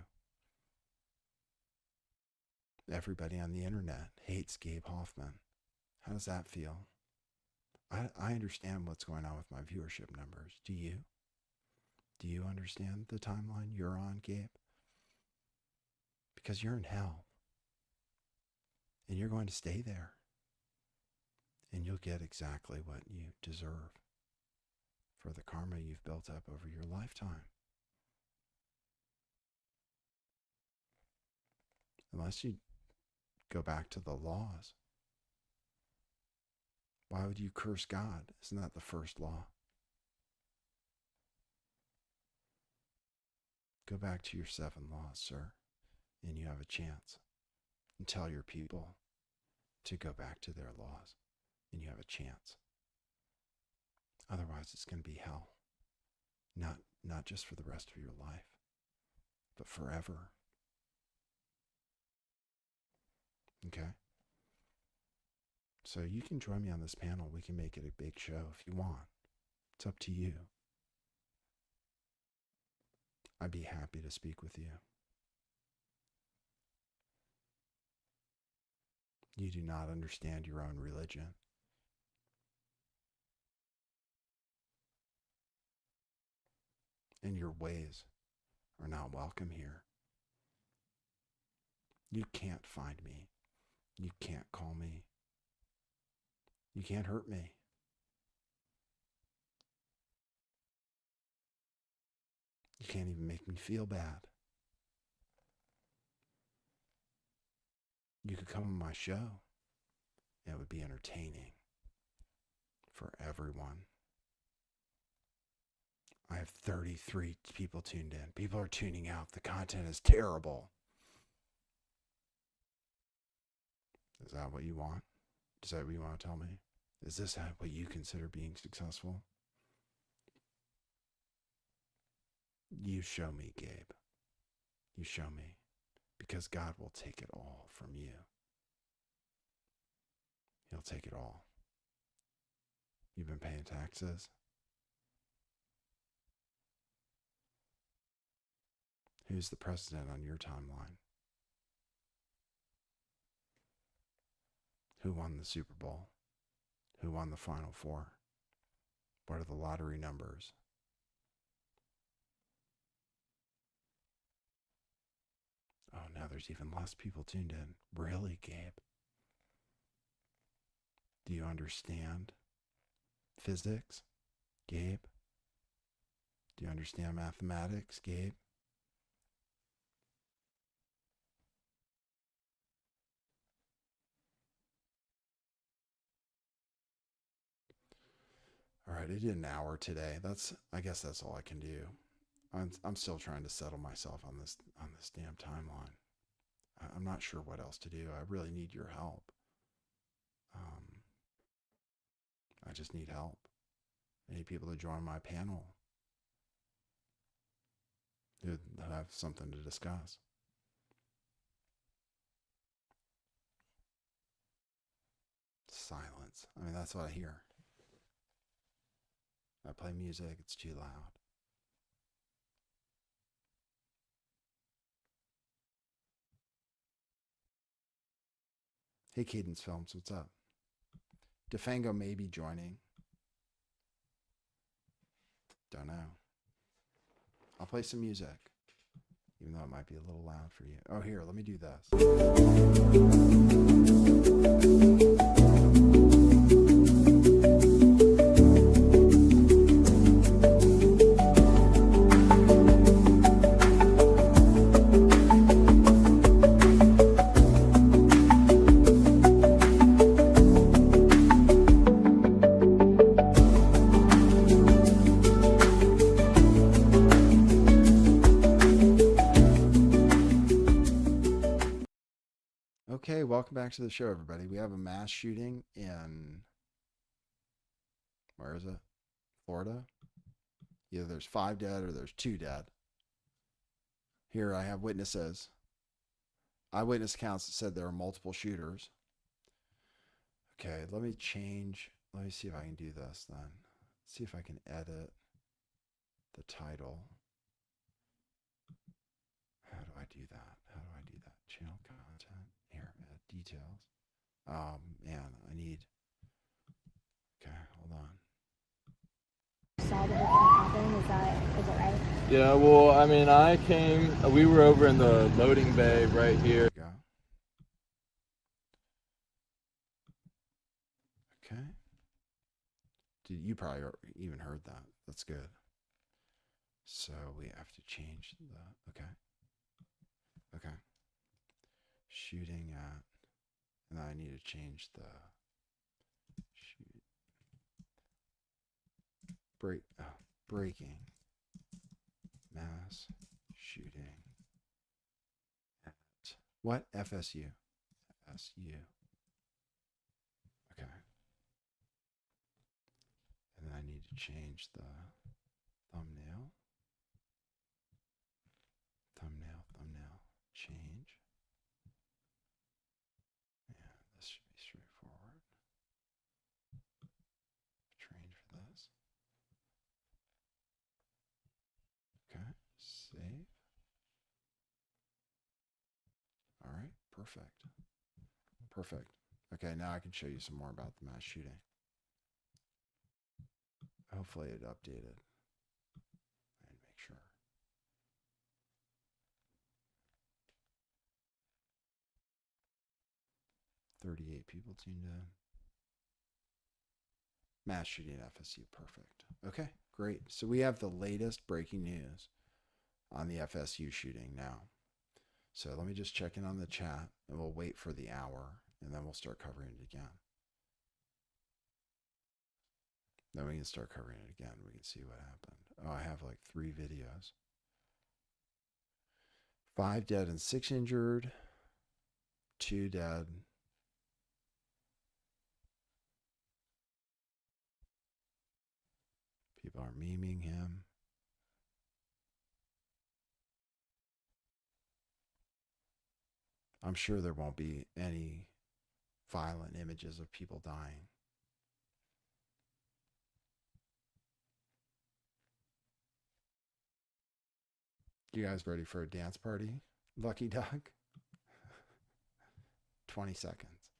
Everybody on the internet hates Gabe Hoffman. How does that feel? I understand what's going on with my viewership numbers. Do you? Do you understand the timeline you're on, Gabe? Because you're in hell. And you're going to stay there. And you'll get exactly what you deserve for the karma you've built up over your lifetime. Unless you go back to the laws. Why would you curse God? Isn't that the first law? Go back to your 7 laws, sir, and you have a chance. And tell your people to go back to their laws, and you have a chance. Otherwise, it's going to be hell. Not just for the rest of your life, but forever. Okay? So you can join me on this panel. We can make it a big show if you want. It's up to you. I'd be happy to speak with you. You do not understand your own religion. And your ways are not welcome here. You can't find me. You can't call me. You can't hurt me. You can't even make me feel bad. You could come on my show. It would be entertaining for everyone. I have 33 people tuned in. People are tuning out. The content is terrible. Is that what you want? Is that what you want to tell me? Is this what you consider being successful? You show me, Gabe. You show me. Because God will take it all from you. He'll take it all. You've been paying taxes? Who's the president on your timeline? Who won the Super Bowl? Who won the Final Four? What are the lottery numbers? Oh, now there's even less people tuned in. Really, Gabe? Do you understand physics, Gabe? Do you understand mathematics, Gabe? All right, I did an hour today. I guess that's all I can do. I'm still trying to settle myself on this damn timeline. I'm not sure what else to do. I really need your help. I just need help. I need people to join my panel who have something to discuss. Silence. I mean, that's what I hear. I play music, it's too loud. Hey, Cadence Films, what's up? Defango may be joining. Don't know. I'll play some music, even though it might be a little loud for you. Oh, here, let me do this. Okay, welcome back to the show, everybody. We have a mass shooting in, where is it? Florida? Either there's 5 dead or there's 2 dead. Here I have witnesses. Eyewitness accounts that said there are multiple shooters. Okay, let me see if I can do this then. See if I can edit the title. How do I do that? Channel content. Here, add details. Man, I need. Okay, hold on. Saw the whole thing happen. Is it right? Yeah, well, I mean, we were over in the loading bay right here. Go. Okay. You probably even heard that. That's good. So we have to change the, okay. Shooting at, and I need to change the breaking mass shooting at what? FSU. FSU. Okay. And then I need to change the thumbnail. Change. Yeah, this should be straightforward. Train for this. Okay, save. All right, perfect. Okay, now I can show you some more about the mass shooting. Hopefully it updated. And make sure. "38 people tuned in. Mass shooting at FSU, perfect. Okay, great. So we have the latest breaking news on the FSU shooting now. So let me just check in on the chat, and we'll wait for the hour, and then we'll start covering it again. Then we can start covering it again. We can see what happened. Oh, I have like 3 videos. 5 dead and 6 injured. 2 dead. People are memeing him. I'm sure there won't be any violent images of people dying. You guys ready for a dance party? Lucky Duck? 20 seconds.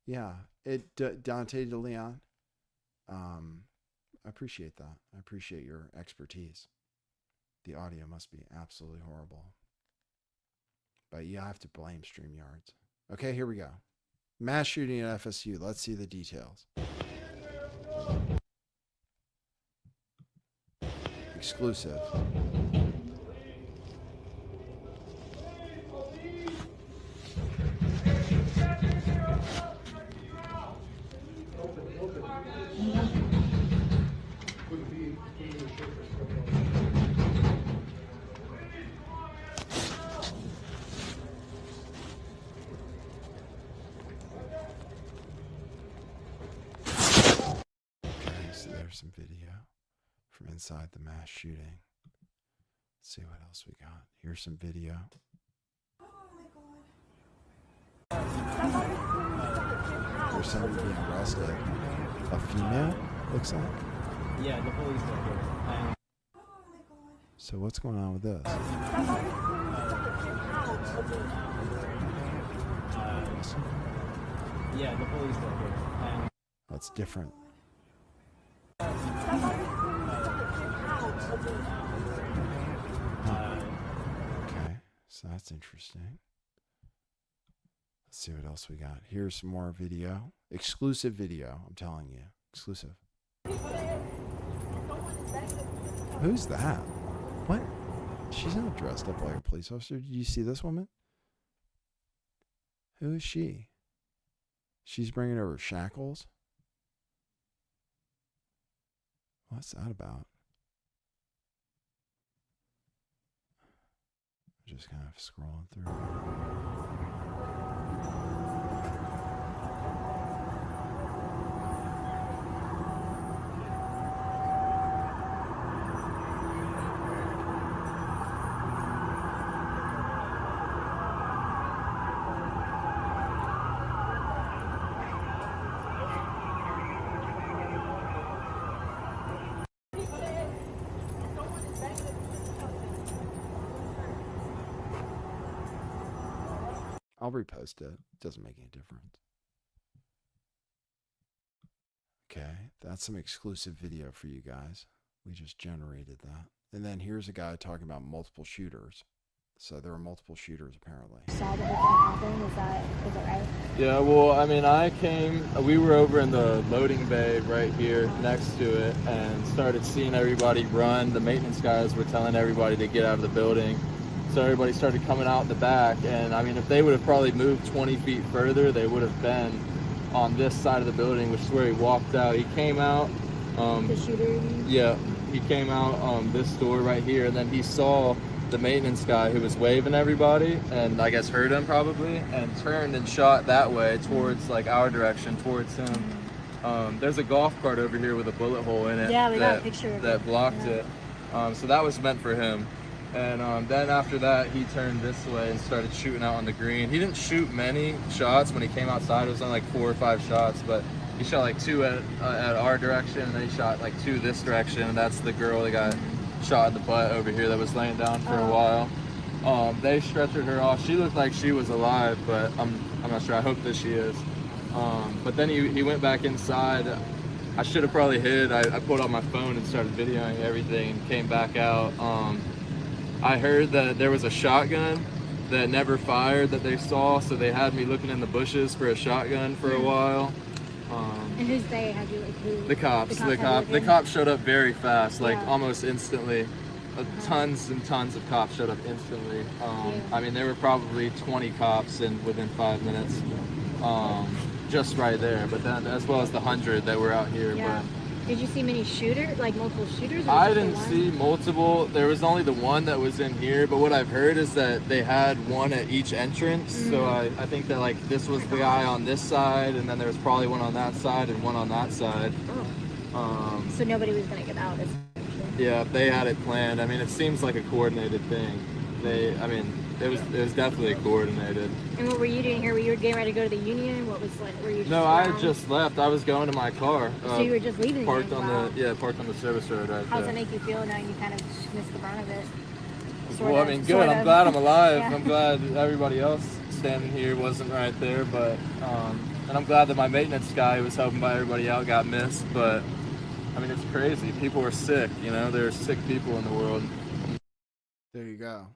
Yeah, Dante de Leon. I appreciate that. I appreciate your expertise. The audio must be absolutely horrible. But you have to blame StreamYards. Okay, here we go. Mass shooting at FSU. Let's see the details. Exclusive. There's some video from inside the mass shooting. Let's see what else we got. Here's some video. There's somebody being arrested. A female, looks like. Yeah, the police are here. So what's going on with this? Yeah, the police are here. That's different. Okay, so that's interesting. Let's see what else we got. Here's some more video. Exclusive video, I'm telling you. Exclusive. Who's that? What? She's not dressed up like a police officer. Did you see this woman? Who is she? She's bringing over shackles? What's that about? Just kind of scrolling through. I'll repost it. Doesn't make any difference. Okay, that's some exclusive video for you guys. We just generated that. And then here's a guy talking about multiple shooters. So there were multiple shooters apparently. Saw the whole thing happen. Is that right? Yeah, well, I mean, we were over in the loading bay right here next to it and started seeing everybody run. The maintenance guys were telling everybody to get out of the building. So everybody started coming out the back, and I mean, if they would have probably moved 20 feet further, they would have been on this side of the building, which is where he walked out. He came out. The shooter? Yeah, he came out this door right here, and then he saw the maintenance guy who was waving everybody, and I guess heard him probably, and turned and shot that way towards like our direction, towards him. There's a golf cart over here with a bullet hole in it. Yeah, we got a picture of that blocked it. So that was meant for him. And then after that, he turned this way and started shooting out on the green. He didn't shoot many shots when he came outside. It was only like 4 or 5 shots, but he shot like 2 at our direction, and then he shot like 2 this direction, and that's the girl that got shot in the butt over here that was laying down for a while. They stretchered her off. She looked like she was alive, but I'm not sure. I hope that she is. But then he went back inside. I should have probably hid. I pulled out my phone and started videoing everything and came back out. I heard that there was a shotgun that never fired that they saw, so they had me looking in the bushes for a shotgun for a while. And who's they? Had you like who? The cops. The cops showed up very fast, like almost instantly. Tons and tons of cops showed up instantly. I mean, there were probably 20 cops within 5 minutes, just right there. But then, as well as the 100 that were out here. Yeah. But did you see many shooters, like multiple shooters? Or I just the didn't one? see multiple. There was only the one that was in here, but what I've heard is that they had one at each entrance. So I think that like this was the guy on this side, and then there was probably one on that side and one on that side. So nobody was gonna get out. Yeah, they had it planned. I mean, it seems like a coordinated thing. They it was definitely coordinated. And what were you doing here? Were you getting ready to go to the union? What was like? Were you? Just No, I around? had just left. I was going to my car. So you were just leaving. Parked the on wow. parked on the service road right How does there. it make you feel now? You kind of missed the brunt of it. Well, I mean, good. I'm glad I'm alive. Yeah. I'm glad everybody else standing here wasn't right there, but and I'm glad that my maintenance guy who was helping by everybody out got missed. But I mean, it's crazy. People were sick. You know, there are sick people in the world. There you go.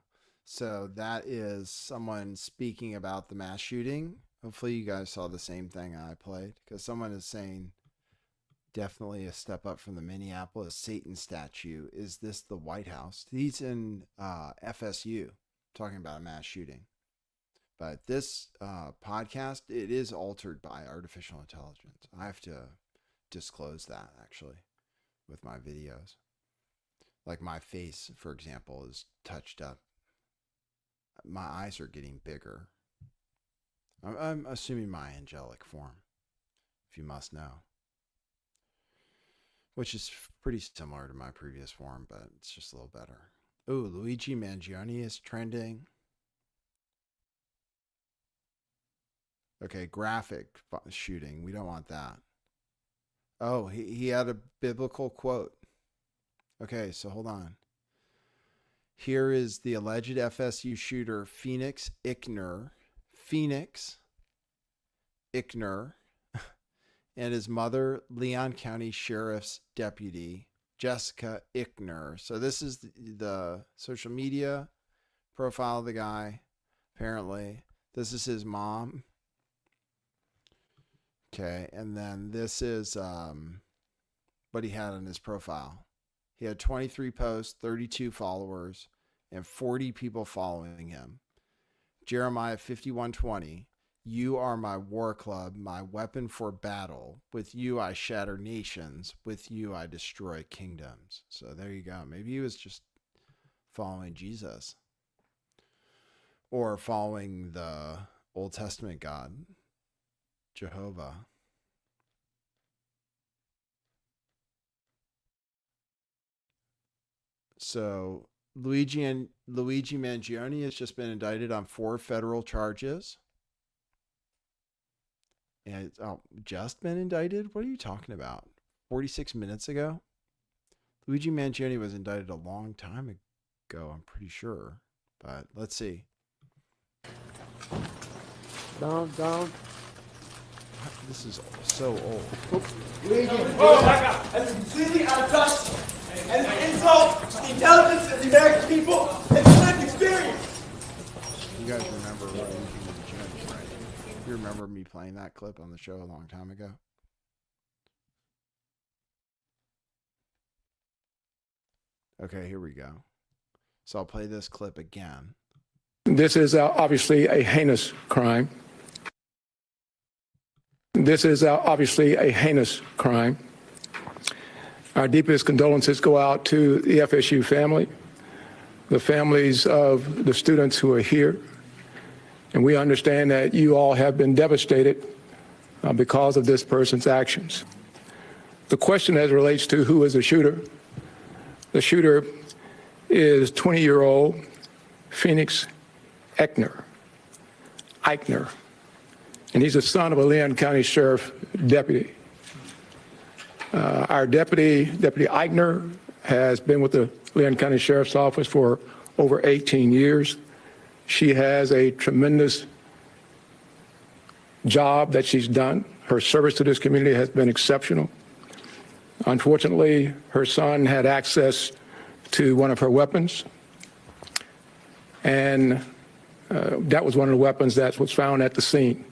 So that is someone speaking about the mass shooting. Hopefully you guys saw the same thing I played, because someone is saying definitely a step up from the Minneapolis Satan statue. Is this the White House? He's in FSU talking about a mass shooting. But this podcast, it is altered by artificial intelligence. I have to disclose that actually with my videos. Like my face, for example, is touched up. My eyes are getting bigger. I'm assuming my angelic form, if you must know. Which is pretty similar to my previous form, but it's just a little better. Oh, Luigi Mangione is trending. Okay, graphic shooting. We don't want that. Oh, he had a biblical quote. Okay, so hold on. Here is the alleged FSU shooter, Phoenix Ickner, and his mother, Leon County Sheriff's Deputy, Jessica Ickner. So this is the social media profile of the guy, apparently. This is his mom. Okay, and then this is what he had on his profile. He had 23 posts, 32 followers, and 40 people following him. Jeremiah 51:20. You are my war club, my weapon for battle. With you I shatter nations. With you I destroy kingdoms. So there you go. Maybe he was just following Jesus. Or following the Old Testament God, Jehovah. So Luigi Mangione has just been indicted on 4 federal charges. And it's just been indicted? What are you talking about? 46 minutes ago? Luigi Mangione was indicted a long time ago, I'm pretty sure. But let's see. Down. This is so old. Oh my God! That's completely out of touch and an insult to the intelligence of the American people and the lived experience. You guys remember Luigi Mangione, right? You remember me playing that clip on the show a long time ago? Okay, here we go. So I'll play this clip again. This is obviously a heinous crime. This is obviously a heinous crime. Our deepest condolences go out to the FSU family, the families of the students who are here. And we understand that you all have been devastated because of this person's actions. The question as it relates to who is the shooter is 20-year-old Phoenix Eichner. And he's the son of a Leon County Sheriff deputy. Our Deputy Eichner, has been with the Leon County Sheriff's Office for over 18 years. She has a tremendous job that she's done. Her service to this community has been exceptional. Unfortunately, her son had access to one of her weapons, and that was one of the weapons that was found at the scene.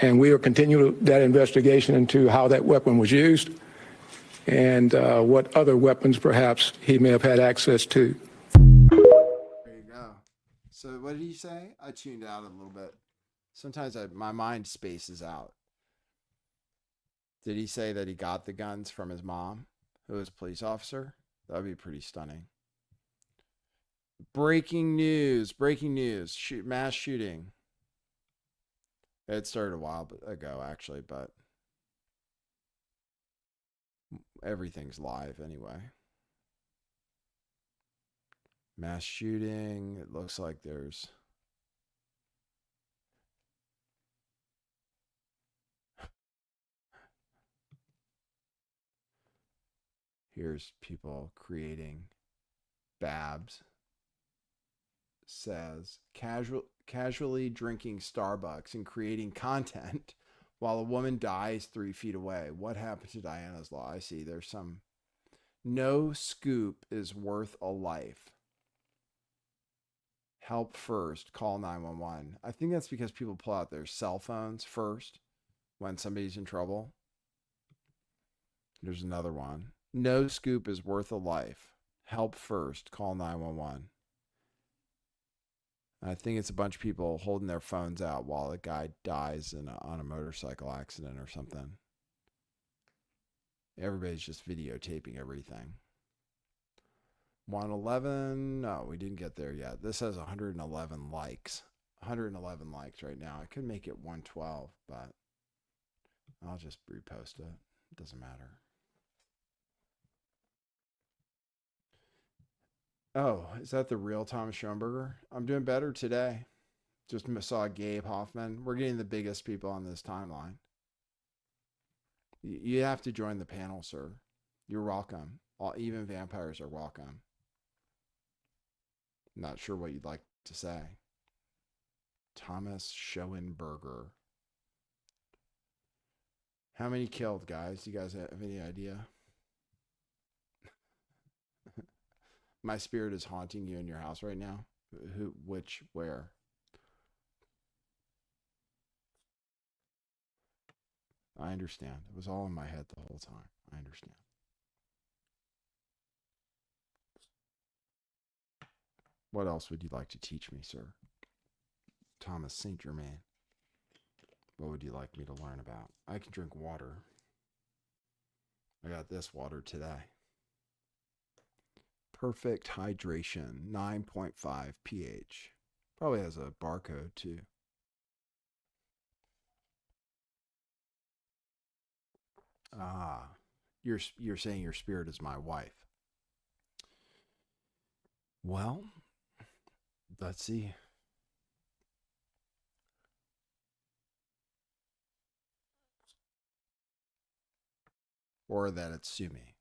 And we are continuing that investigation into how that weapon was used and what other weapons perhaps he may have had access to. There you go. So what did he say? I tuned out a little bit. Sometimes my mind spaces out. Did he say that he got the guns from his mom, who was a police officer? That would be pretty stunning. Breaking news. Mass shooting. It started a while ago, actually, but everything's live anyway. Mass shooting. It looks like there's here's people creating. Babs says casually drinking Starbucks and creating content while a woman dies 3 feet away. What happened to Diana's Law? I see there's some. No scoop is worth a life. Help first. Call 911. I think that's because people pull out their cell phones first when somebody's in trouble. There's another one. No scoop is worth a life. Help first. Call 911. I think it's a bunch of people holding their phones out while a guy dies on a motorcycle accident or something. Everybody's just videotaping everything. 111. No, we didn't get there yet. This has 111 likes. 111 likes right now. I could make it 112, but I'll just repost it. It doesn't matter. Oh, is that the real Thomas Schoenberger? I'm doing better today. Just saw Gabe Hoffman. We're getting the biggest people on this timeline. You have to join the panel, sir. You're welcome. Even vampires are welcome. Not sure what you'd like to say. Thomas Schoenberger. How many killed, guys? You guys have any idea? My spirit is haunting you in your house right now. Who, which, where? I understand. It was all in my head the whole time. I understand. What else would you like to teach me, sir? Thomas St. Germain. What would you like me to learn about? I can drink water. I got this water today. Perfect hydration, 9.5 pH. Probably has a barcode too. Ah, you're saying your spirit is my wife. Well, let's see. Or that it's Sumi.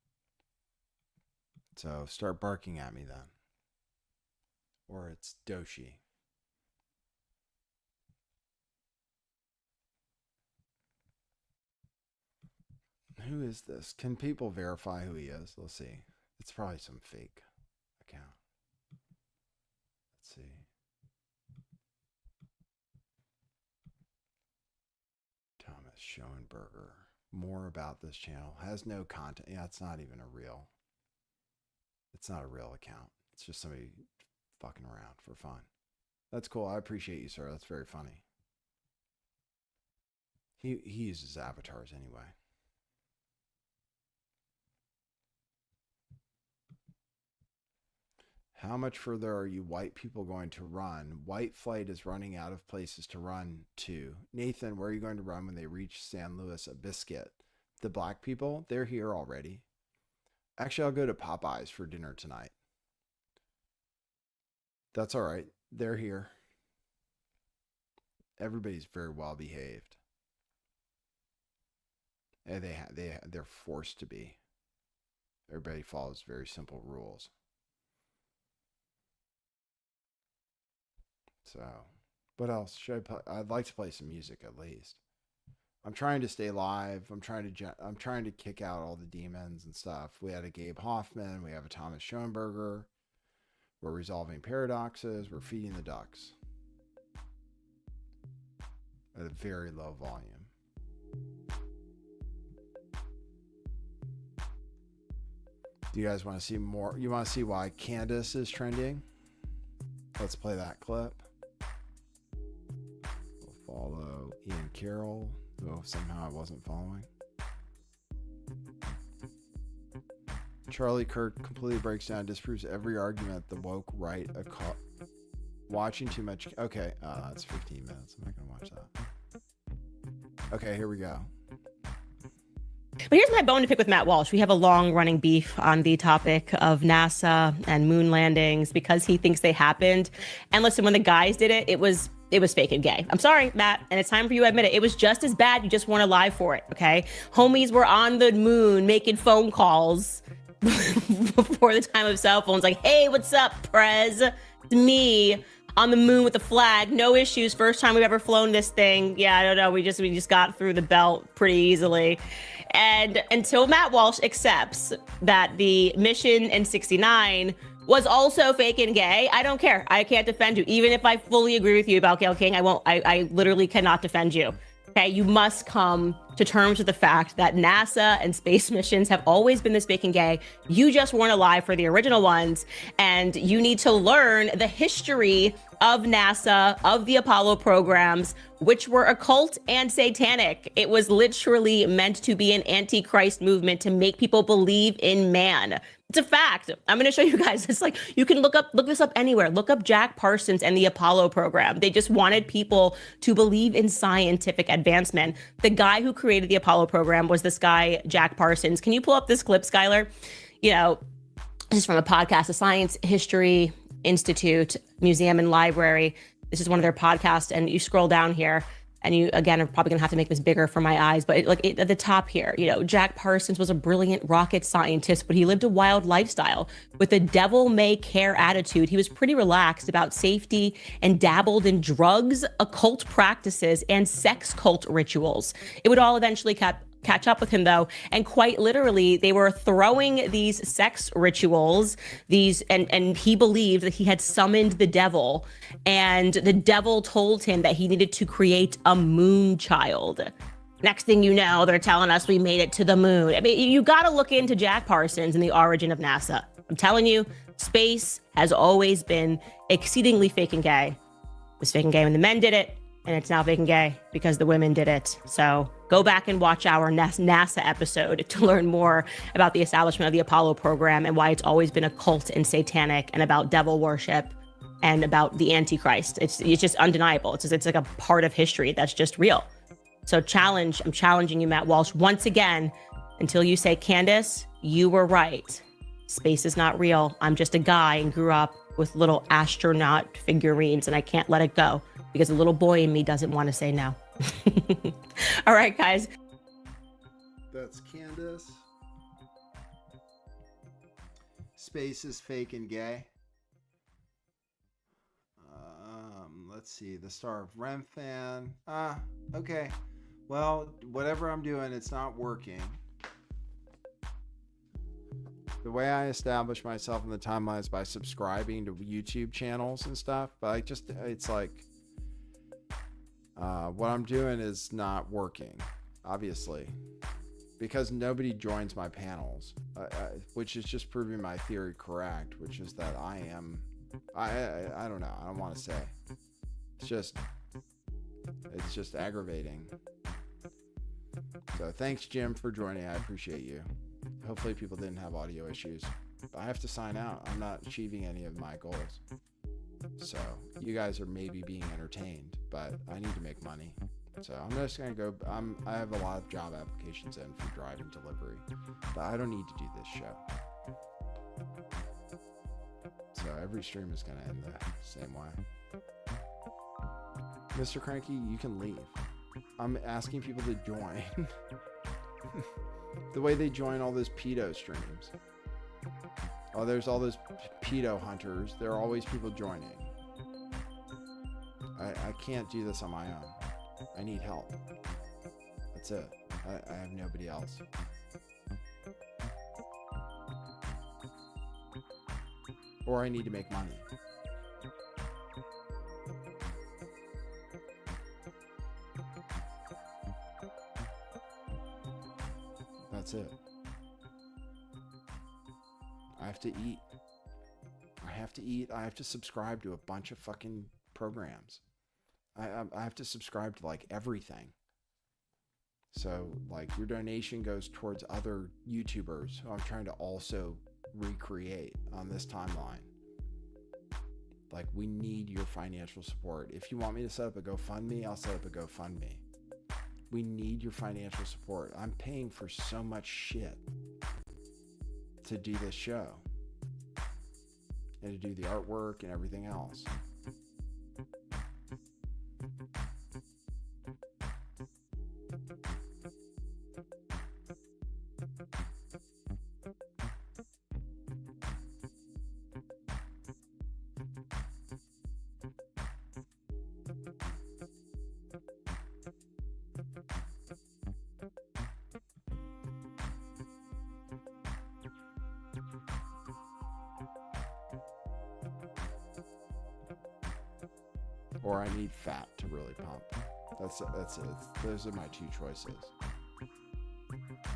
So start barking at me then. Or it's Doshi. Who is this? Can people verify who he is? Let's see. It's probably some fake account. Let's see. Thomas Schoenberger. More about this channel. Has no content. Yeah, it's not even a real. It's not a real account. It's just somebody fucking around for fun. That's cool. I appreciate you, sir. That's very funny. He uses avatars anyway. How much further are you white people going to run? White flight is running out of places to run to. Nathan, where are you going to run when they reach San Luis Obispo? The black people, they're here already. Actually, I'll go to Popeyes for dinner tonight. That's all right. They're here. Everybody's very well behaved. And they're forced to be. Everybody follows very simple rules. So, what else should I play? I'd like to play some music at least. I'm trying to stay live. I'm trying to kick out all the demons and stuff. We had a Gabe Hoffman. We have a Thomas Schoenberger. We're resolving paradoxes. We're feeding the ducks at a very low volume. Do you guys want to see more? You want to see why Candace is trending? Let's play that clip. We'll follow Ian Carroll. Oh, somehow I wasn't following. Charlie Kirk completely breaks down, disproves every argument the woke right. Watching too much. Okay, it's 15 minutes. I'm not going to watch that. Okay, here we go. But here's my bone to pick with Matt Walsh. We have a long running beef on the topic of NASA and moon landings because he thinks they happened. And listen, when the guys did it, it was fake and gay. I'm sorry, Matt, and it's time for you to admit it. It was just as bad. You just weren't alive for it, okay? Homies were on the moon making phone calls before the time of cell phones. Like, hey, what's up, Prez? It's me on the moon with the flag. No issues. First time we've ever flown this thing. Yeah, I don't know. We just got through the belt pretty easily. And until Matt Walsh accepts that the mission in 69 was also fake and gay, I don't care. I can't defend you. Even if I fully agree with you about Gayle King, I won't. I literally cannot defend you. Okay, you must come to terms with the fact that NASA and space missions have always been this fake and gay. You just weren't alive for the original ones, and you need to learn the history of NASA, of the Apollo programs, which were occult and satanic. It was literally meant to be an antichrist movement to make people believe in man. It's a fact. I'm going to show you guys. It's like, you can look this up anywhere. Look up Jack Parsons and the Apollo program. They just wanted people to believe in scientific advancement. The guy who created the Apollo program was this guy, Jack Parsons. Can you pull up this clip, Skylar? You know, this is from a podcast, the Science History Institute Museum and Library. This is one of their podcasts. And you scroll down here, and you, again, are probably gonna have to make this bigger for my eyes, but at the top here, you know, Jack Parsons was a brilliant rocket scientist, but he lived a wild lifestyle with a devil may care attitude. He was pretty relaxed about safety and dabbled in drugs, occult practices, and sex cult rituals. It would all eventually catch up with him, though, and quite literally they were throwing these sex rituals, and he believed that he had summoned the devil, and the devil told him that he needed to create a moon child. Next thing you know, they're telling us we made it to the moon. I mean, you got to look into Jack Parsons and the origin of NASA. I'm telling you, space has always been exceedingly fake and gay. It was fake and gay when the men did it, and it's now fake and gay because the women did it. So go back and watch our NASA episode to learn more about the establishment of the Apollo program and why it's always been occult and satanic, and about devil worship and about the Antichrist. It's just undeniable. It's like a part of history that's just real. So I'm challenging you, Matt Walsh, once again, until you say, Candace, you were right. Space is not real. I'm just a guy and grew up with little astronaut figurines, and I can't let it go because the little boy in me doesn't want to say no. All right, guys. That's Candace. Space is fake and gay. Let's see. The Star of Rem fan. Okay. Well, whatever I'm doing, it's not working. The way I establish myself in the timeline is by subscribing to YouTube channels and stuff. But it's like, what I'm doing is not working, obviously, because nobody joins my panels, which is just proving my theory correct, which is that I don't know. I don't want to say. It's just aggravating. So thanks, Jim, for joining. I appreciate you. Hopefully people didn't have audio issues. But I have to sign out. I'm not achieving any of my goals. So you guys are maybe being entertained, but I need to make money. So I'm just going to go. I have a lot of job applications in for driving delivery, but I don't need to do this show. So every stream is going to end the same way. Mr. Cranky, you can leave. I'm asking people to join. The way they join all those pedo streams. Oh, there's all those pedo hunters. There are always people joining. I can't do this on my own. I need help. That's it. I have nobody else. Or I need to make money. That's it. I have to eat. I have to subscribe to a bunch of fucking programs. I have to subscribe to like everything. So like your donation goes towards other YouTubers who I'm trying to also recreate on this timeline. Like, we need your financial support. If you want me to set up a GoFundMe, I'll set up a GoFundMe. We need your financial support. I'm paying for so much shit to do this show and to do the artwork and everything else. Or I need fat to really pump. That's it. Those are my two choices.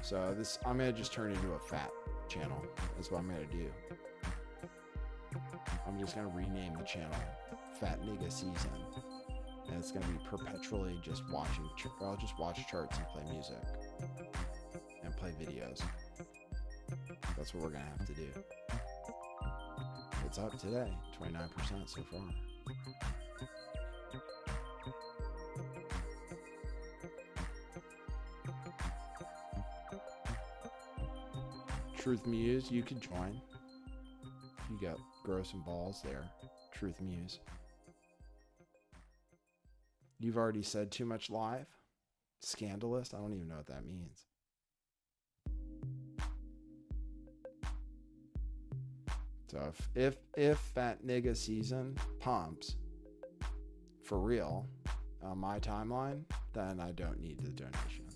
So I'm gonna just turn into a fat channel. That's what I'm gonna do. I'm just gonna rename the channel Fat Nigga Season, and it's gonna be perpetually just watching. I'll just watch charts and play music and play videos. That's what we're gonna have to do. It's up today, 29% so far. Truth Muse, you could join. If you got grow some balls there. Truth Muse. You've already said too much live? Scandalous? I don't even know what that means. So if Fat Nigga Season pumps for real on my timeline, then I don't need the donations.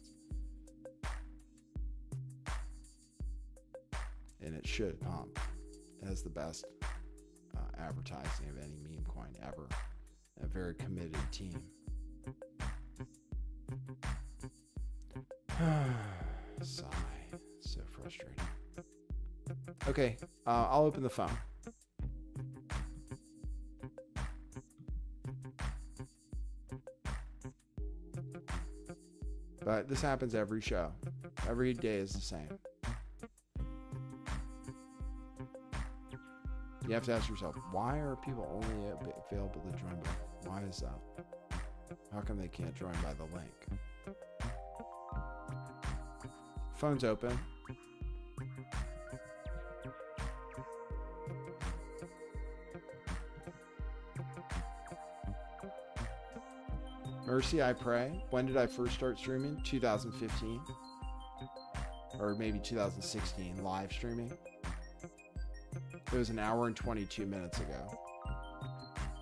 And it should pump. It has the best advertising of any meme coin ever. A very committed team. Sigh. So frustrating. Okay, I'll open the phone. But this happens every show. Every day is the same. You have to ask yourself, why are people only available to join by? Why is that? How come they can't join by the link? Phone's open. Mercy, I pray. When did I first start streaming? 2015? Or maybe 2016, live streaming. It was an hour and 22 minutes ago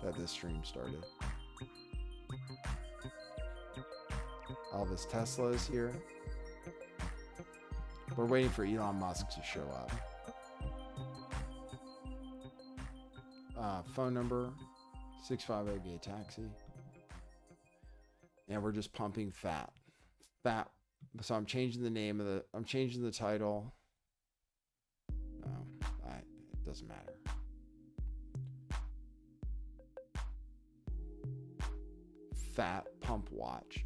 that this stream started. Elvis Tesla is here. We're waiting for Elon Musk to show up. Phone number 650 Gay Taxi. And we're just pumping fat. So I'm changing the name of I'm changing the title. It doesn't matter. Fat Pump Watch.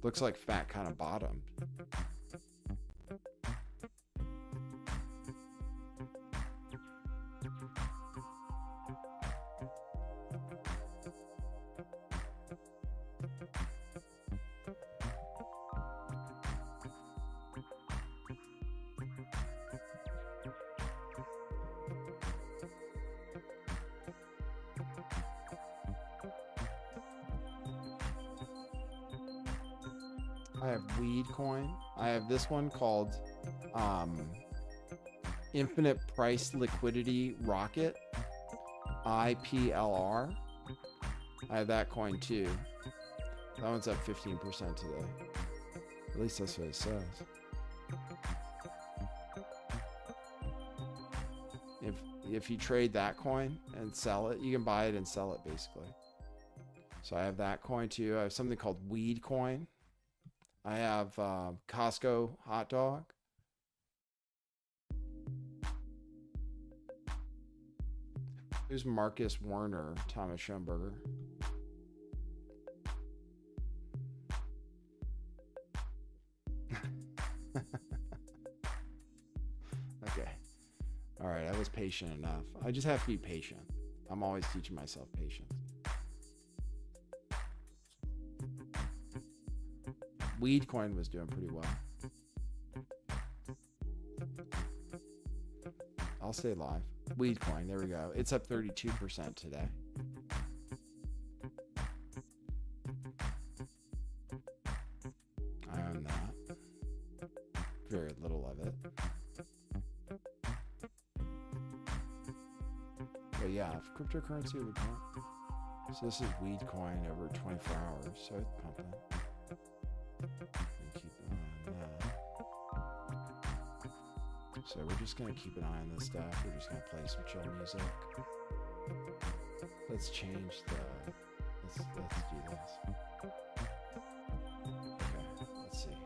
Looks like fat kind of bottomed. I have Weed Coin. I have this one called Infinite Price Liquidity Rocket, IPLR. I have that coin too. That one's up 15% today. At least that's what it says. If you trade that coin and sell it, you can buy it and sell it basically. So I have that coin too. I have something called Weed Coin. I have Costco hot dog. Who's Marcus Werner, Thomas Schoenberger? Okay. All right, I was patient enough. I just have to be patient. I'm always teaching myself patience. Weed coin was doing pretty well. I'll stay live. Weed coin, there we go. It's up 32% today. I own that. Very little of it. But yeah, if cryptocurrency would pump. So this is weed coin over 24 hours, so it's pumping. And keep an eye on that. So we're just gonna keep an eye on this stuff. We're just gonna play some chill music. Let's change the. Let's do this. Okay, let's see.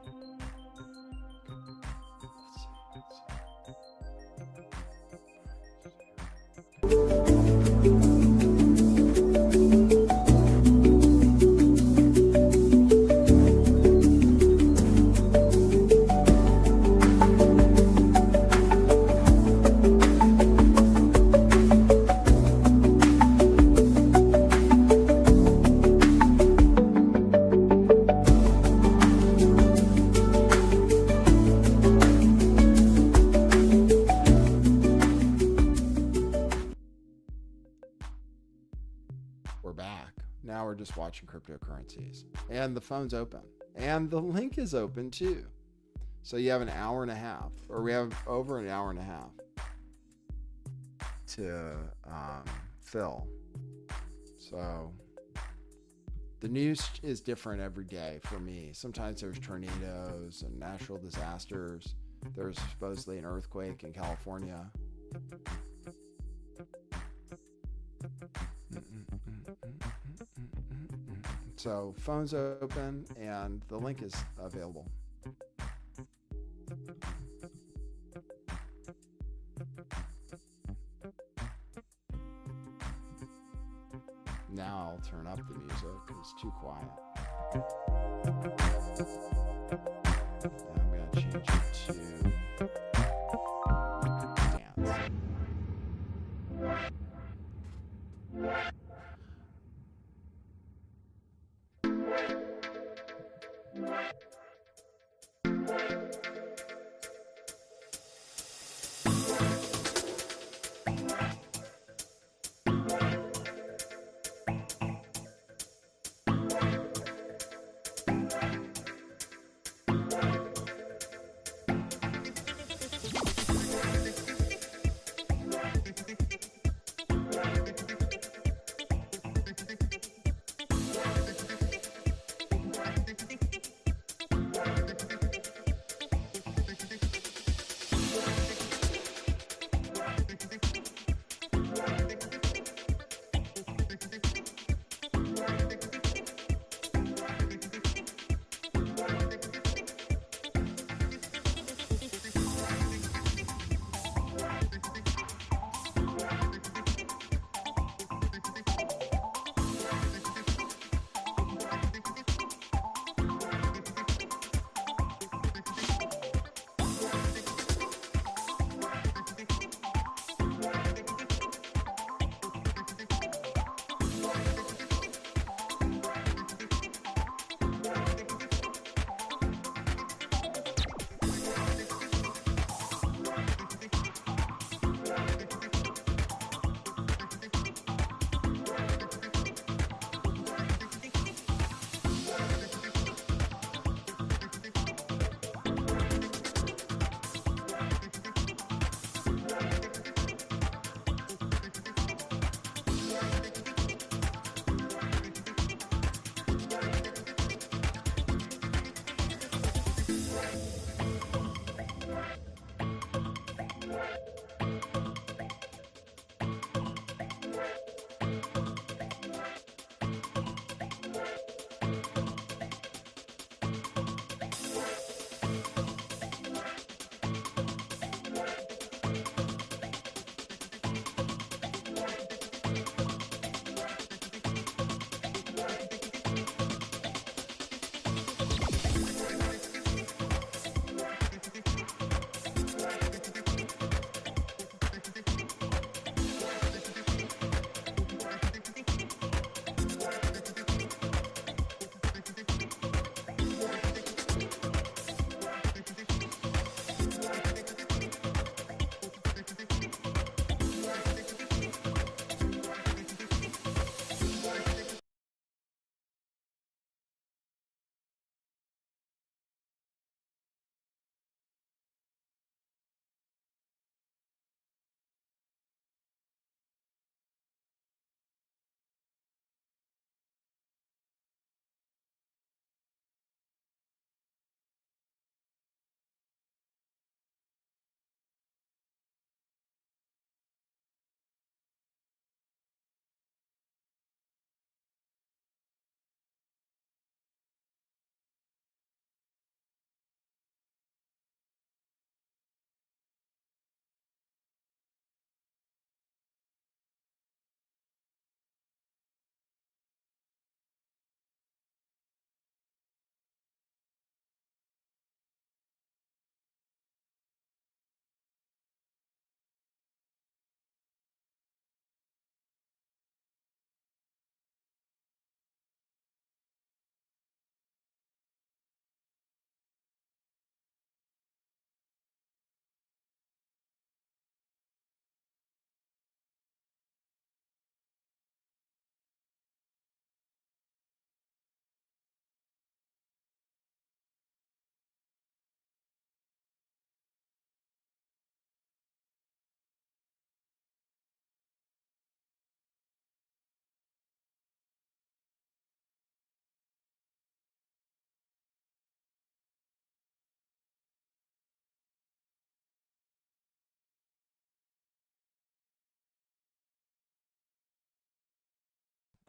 We're back. Now we're just watching cryptocurrencies. And the phone's open. And the link is open too. So you have an hour and a half, or we have over an hour and a half to fill. So the news is different every day for me. Sometimes there's tornadoes and natural disasters. There's supposedly an earthquake in California. So phone's open and the link is available. Now I'll turn up the music because it's too quiet. And I'm going to change it to dance.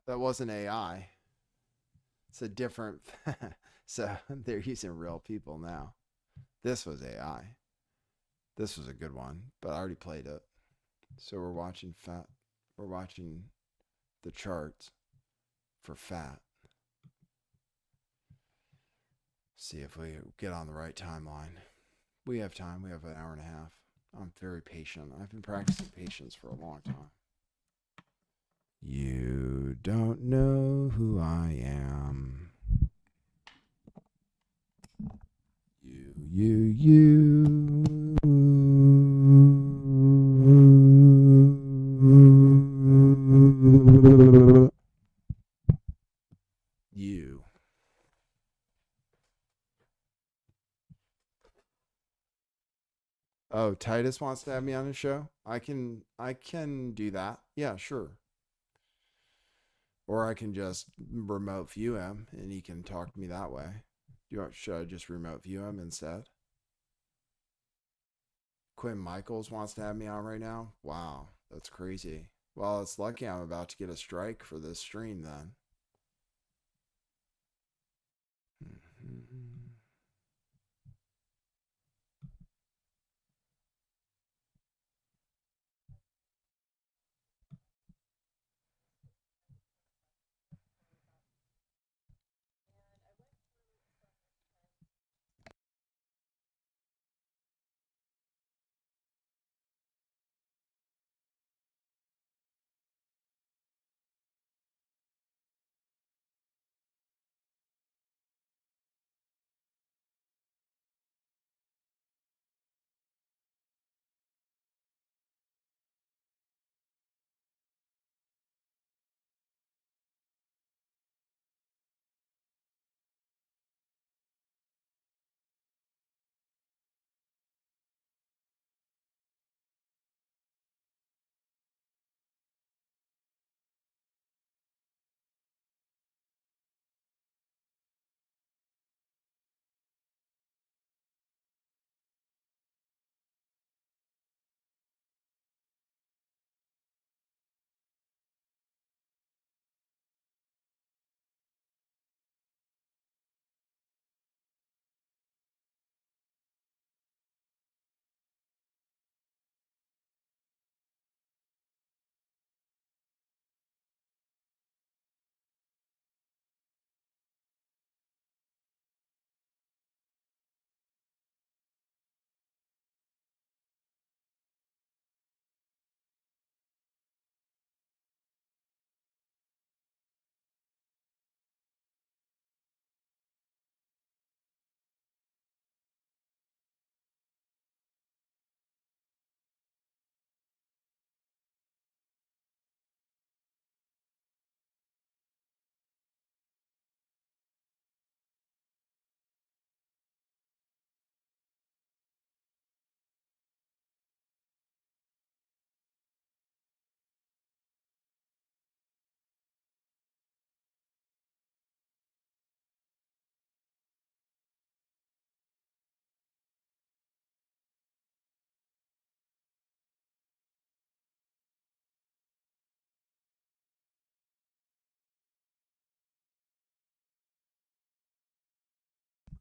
That wasn't AI. It's a different. So they're using real people now. This was AI. This was a good one, but I already played it. So we're watching fat. We're watching the charts for fat. See if we get on the right timeline. We have time. We have an hour and a half. I'm very patient. I've been practicing patience for a long time. You don't know who I am. You. Oh, Titus wants to have me on his show. I can do that. Yeah, sure. Or I can just remote view him and he can talk to me that way. Should I just remote view him instead? Quinn Michaels wants to have me on right now. Wow, that's crazy. Well, it's lucky I'm about to get a strike for this stream then.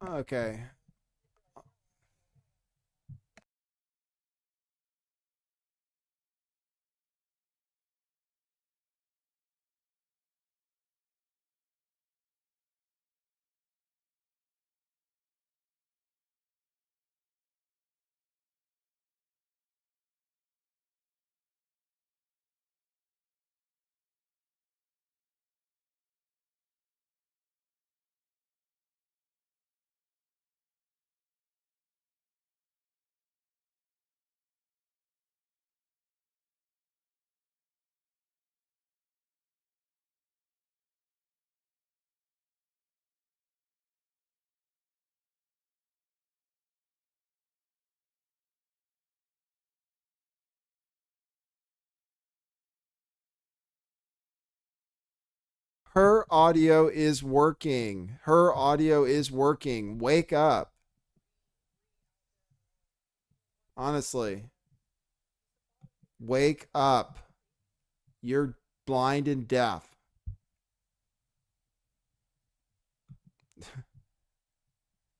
Okay. Her audio is working. Her audio is working. Wake up. Honestly. Wake up. You're blind and deaf.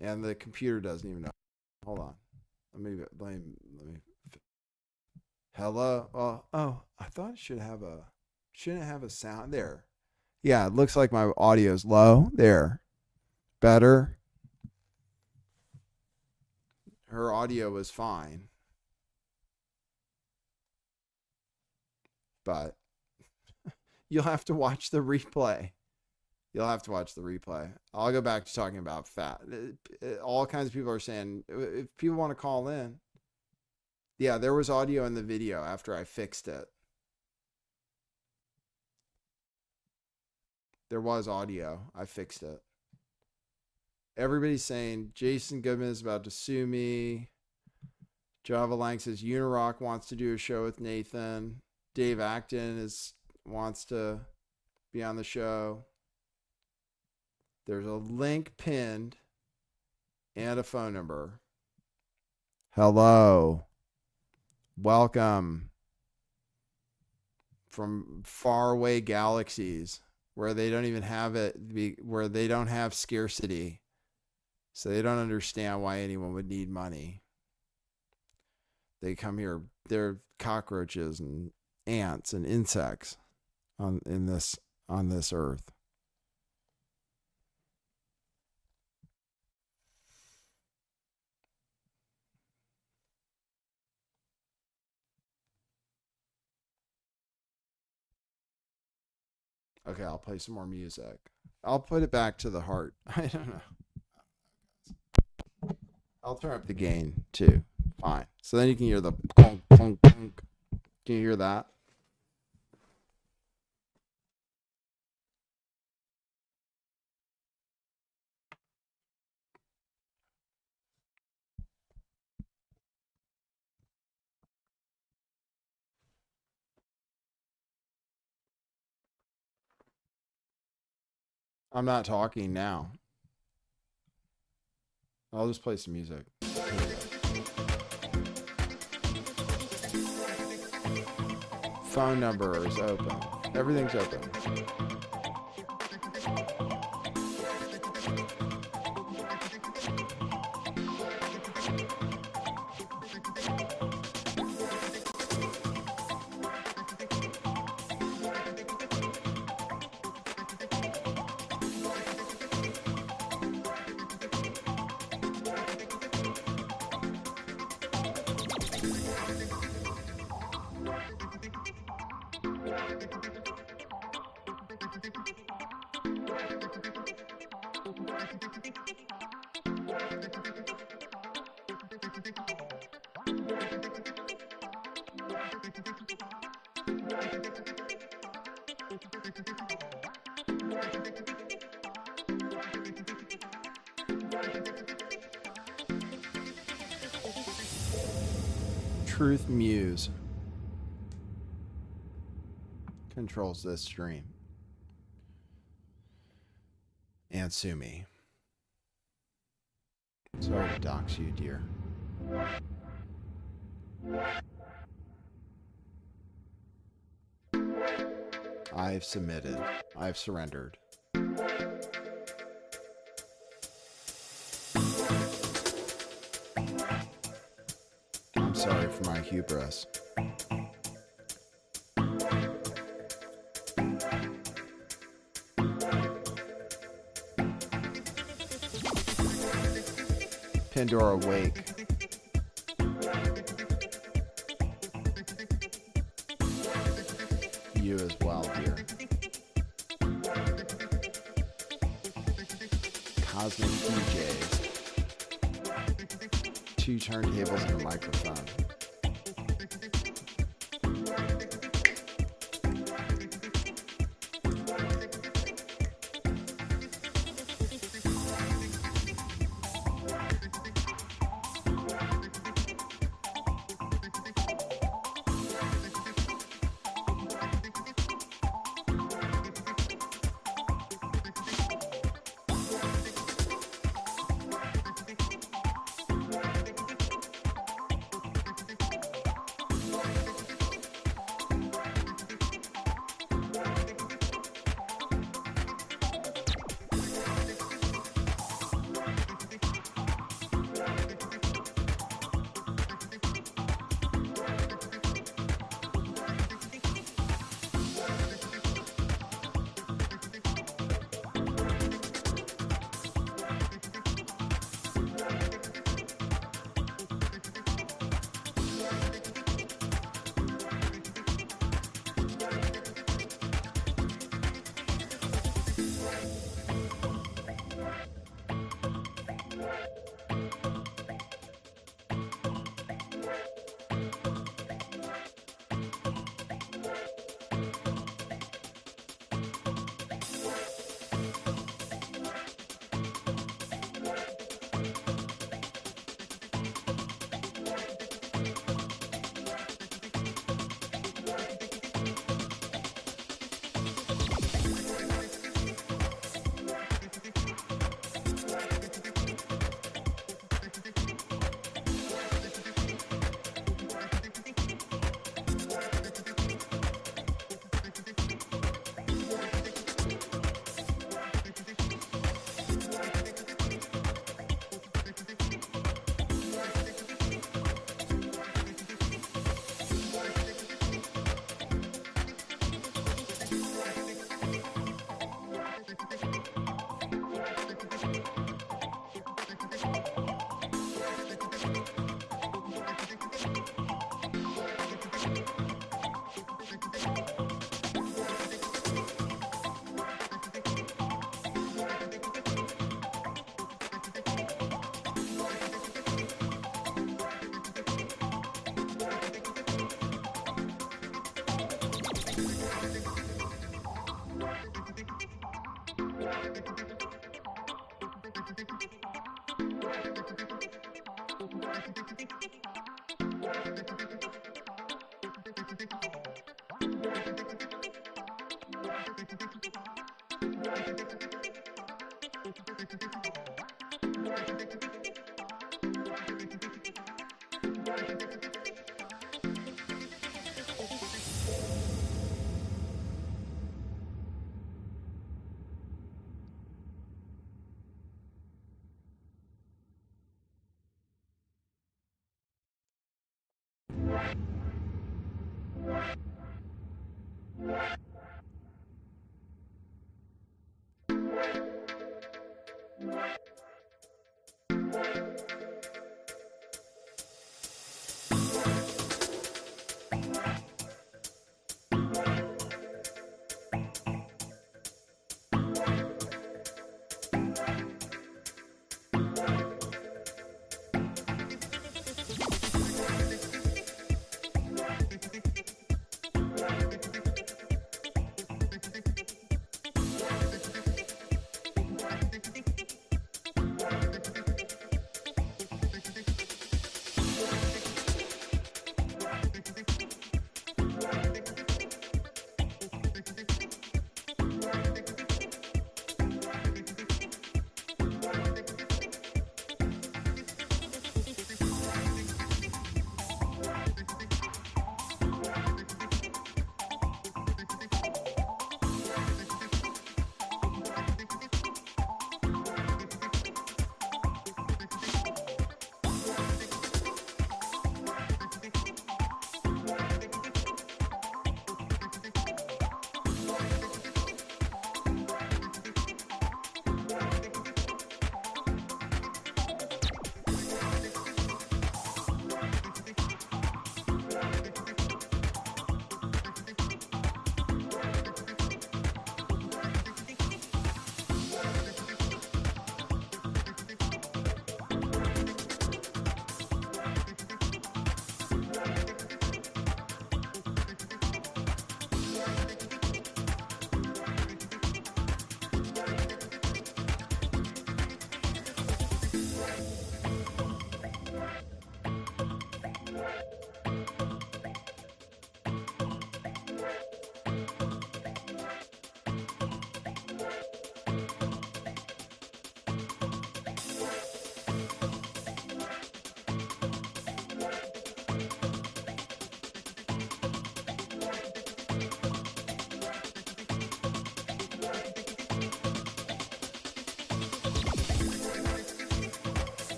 And the computer doesn't even know. Hold on. Let me. Hello. Oh, I thought it shouldn't have a sound there. Yeah, it looks like my audio's low. There. Better. Her audio was fine. But you'll have to watch the replay. I'll go back to talking about fat. All kinds of people are saying, if people want to call in. Yeah, there was audio in the video after I fixed it. There was audio. I fixed it. Everybody's saying Jason Goodman is about to sue me. Java Lang says Unirock wants to do a show with Nathan. Dave Acton wants to be on the show. There's a link pinned and a phone number. Hello. Welcome from faraway galaxies where they don't even have where they don't have scarcity. So they don't understand why anyone would need money. They come here, they're cockroaches and ants and insects on this earth. Okay, I'll play some more music. I'll put it back to the heart. I don't know. I'll turn up the gain too. Fine. So then you can hear the clunk, clunk, clunk. Can you hear that? I'm not talking now. I'll just play some music. Phone number is open. Everything's open. Truth Muse controls this stream. And sue me. Sorry to dox you, dear. I've submitted. I've surrendered. I'm sorry for my hubris. Pandora Wake. You as well, dear. Cosmic DJs. 2 turntables and a microphone.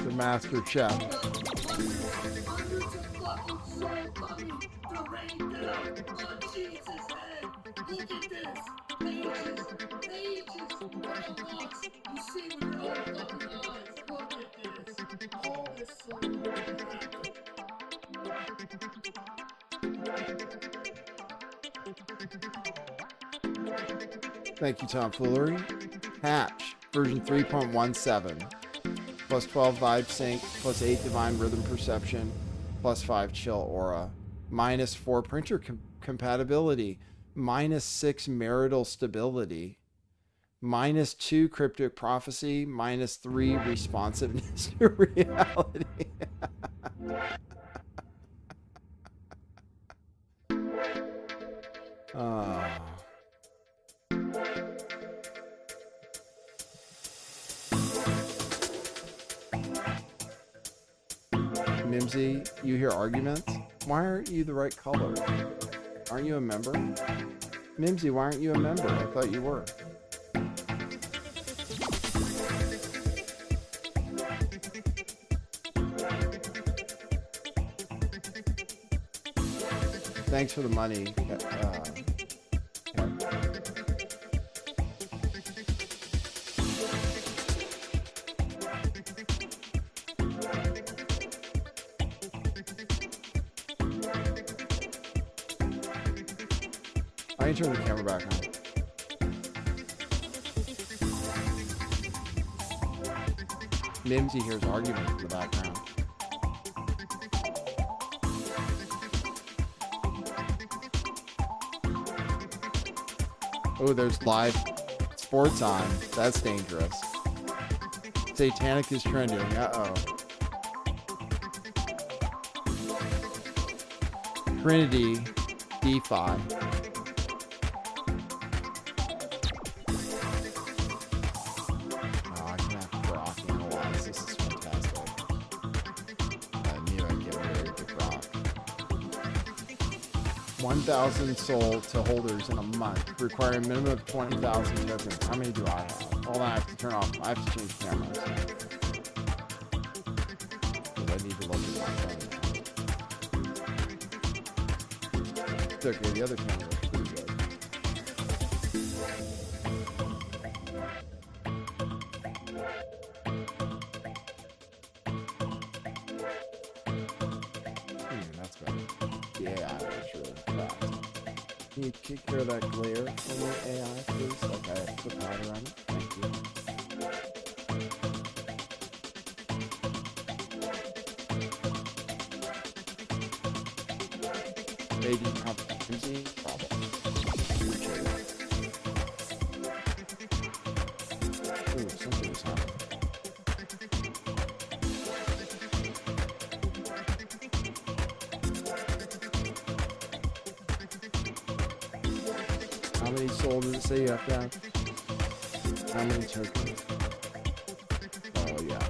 The master chef. Thank you, Tomfoolery. Hatch, version 3.17. Plus 12 Vibe Sync, plus 8 Divine Rhythm Perception, plus 5 Chill Aura, minus 4 Printer Compatibility, minus 6 Marital Stability, minus 2 Cryptic Prophecy, minus 3 Responsiveness to Reality. Mimsy, you hear arguments? Why aren't you the right color? Aren't you a member? Mimsy, why aren't you a member? I thought you were. Thanks for the money. I need to turn the camera back on. Mimsy hears arguments in the background. Oh, there's live sports on. That's dangerous. Satanic is trending. Uh-oh. Trinity, DeFi. Oh, I can have Grok analyze. This is fantastic. I knew I'd get very good Grok. 1,000 sold to holders in a month, requiring a minimum of 20,000 tokens. How many do I have? Hold on, I have to turn off. I have to change cameras. I need to look at my phone. It's okay, the other camera looks pretty good. That's better. The AI is really fast. Can you take care of that glare for me, AI, please? Like I have to put powder on it. Thank you. They didn't have any problem. Ooh, something was happening. How many sold does it say you have to have? How many tokens? Oh, yeah.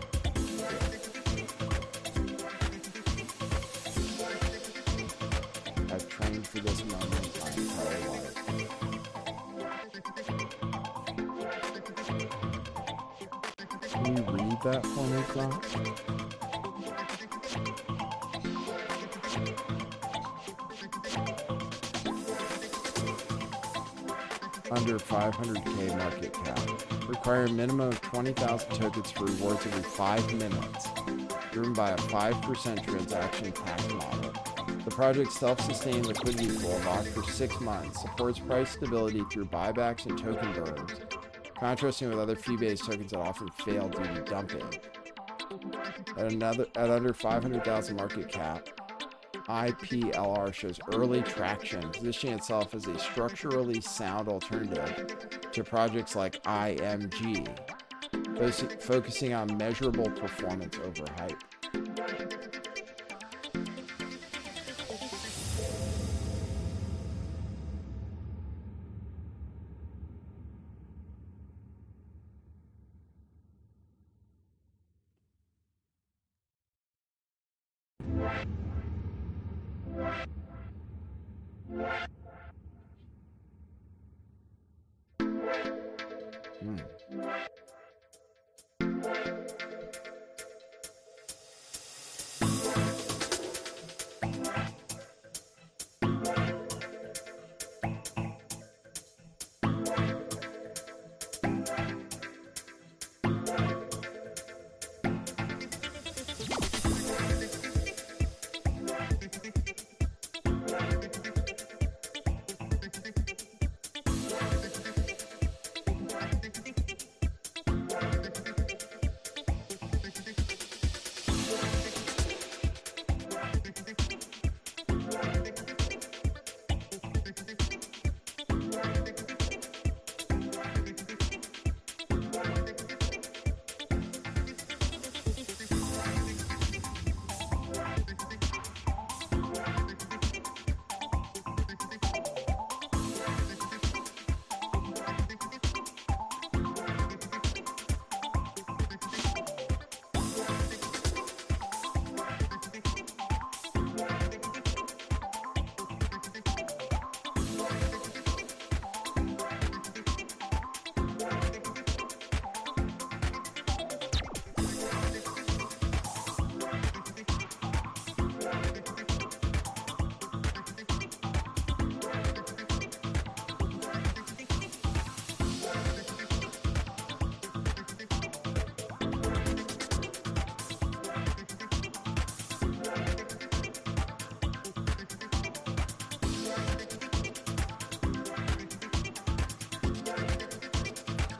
I've trained for this moment my entire life. Can you read that for me, Frank? Under 500k market cap. Require a minimum of 20,000 tokens for rewards every 5 minutes. Driven by a 5% transaction tax model. The project's self-sustained liquidity pool locked for 6 months supports price stability through buybacks and token burns, contrasting with other fee-based tokens that often fail due to dumping. At under 500,000 market cap, IPLR shows early traction, positioning itself as a structurally sound alternative to projects like IMG, focusing on measurable performance over hype.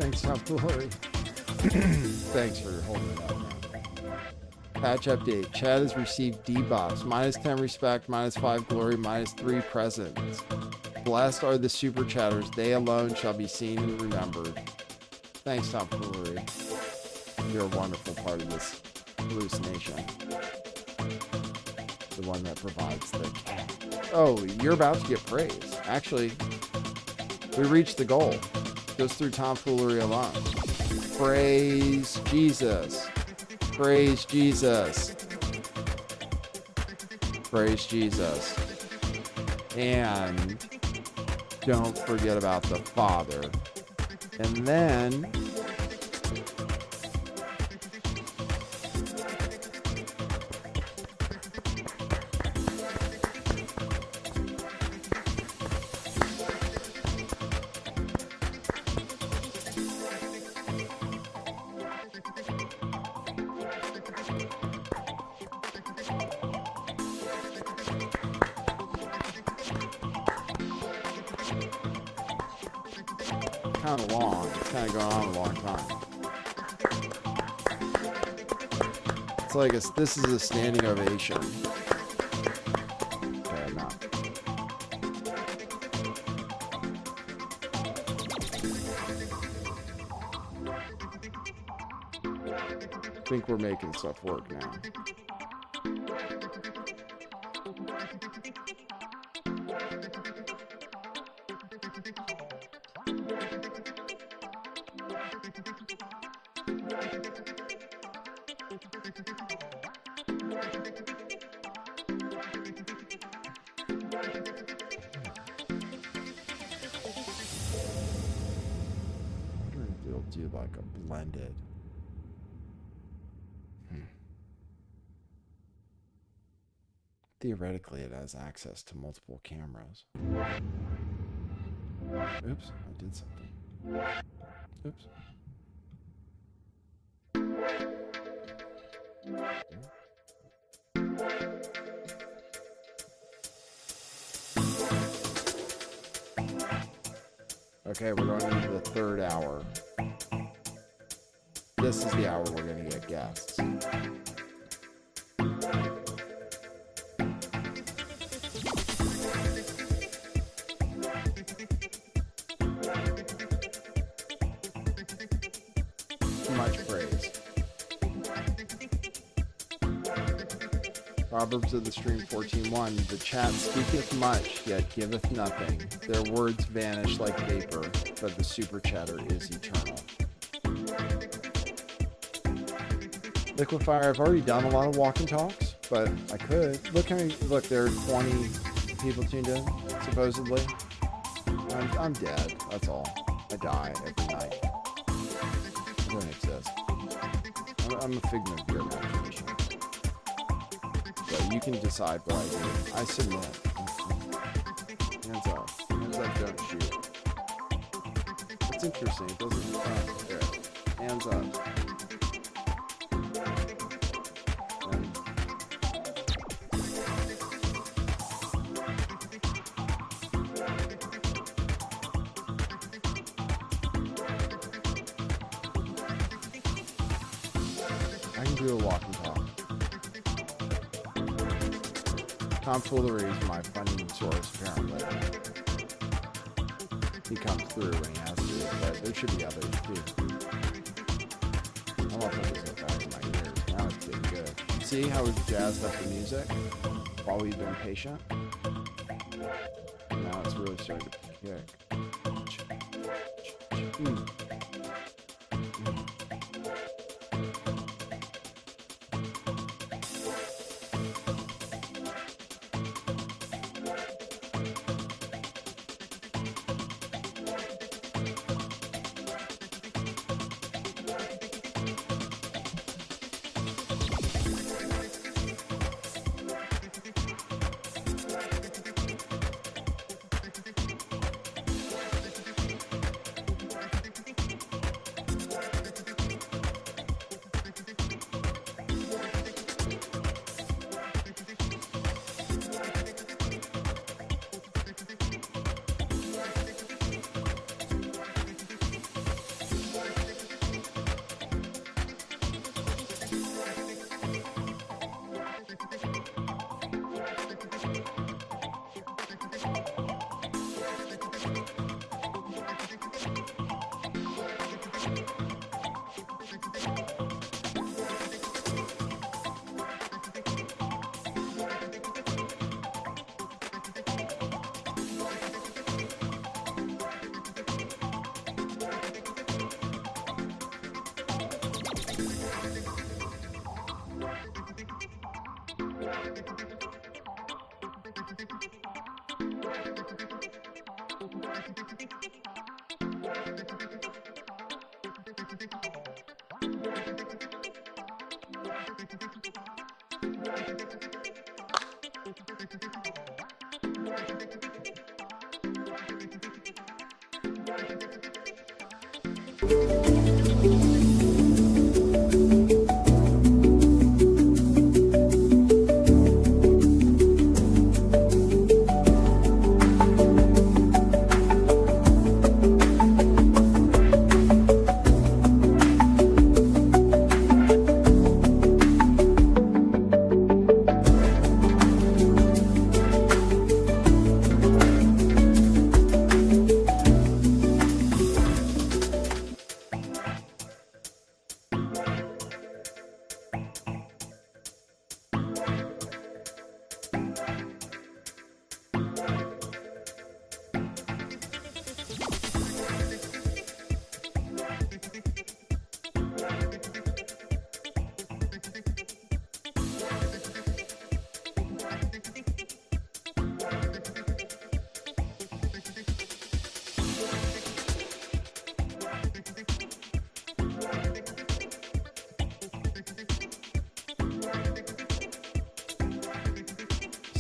Thanks, Tom Foolery. Thanks for holding it up, man. Patch update. Chad has received debuffs. -10 respect, -5 glory, -3 presence. Blessed are the super chatters. They alone shall be seen and remembered. Thanks, Tom Foolery. You're a wonderful part of this hallucination. The one that provides the cat. Oh, you're about to get praise. Actually, we reached the goal. Just through tomfoolery alone. Praise Jesus. Praise Jesus. Praise Jesus. And don't forget about the Father. And then kind of long. It's kind of going on a long time. It's like this is a standing ovation. Okay, no. I think we're making stuff work now. Do like a blended. Theoretically, it has access to multiple cameras. Oops, I did something. Oops. Okay, we're going into the third hour. This is the hour we're going to get guests. Too much praise. Proverbs of the Stream 14:1. The chat speaketh much, yet giveth nothing. Their words vanish like vapor, but the super chatter is eternal. Liquefier, I've already done a lot of walk and talks, but I could. Look, there are 20 people tuned in, supposedly. I'm dead, that's all. I die every night. I don't exist. I'm a figment of your imagination. So you can decide what I do. I submit. Hands up. Hands up, don't shoot. It's interesting, it doesn't... there. Hands up. Do a walk and talk. Tomfoolery is my funding source, apparently. He comes through when he has to, but there should be others too. I want to put this back in my ears. Now it's getting good. See how we've jazzed up the music while we've been patient? Now it's really starting to kick.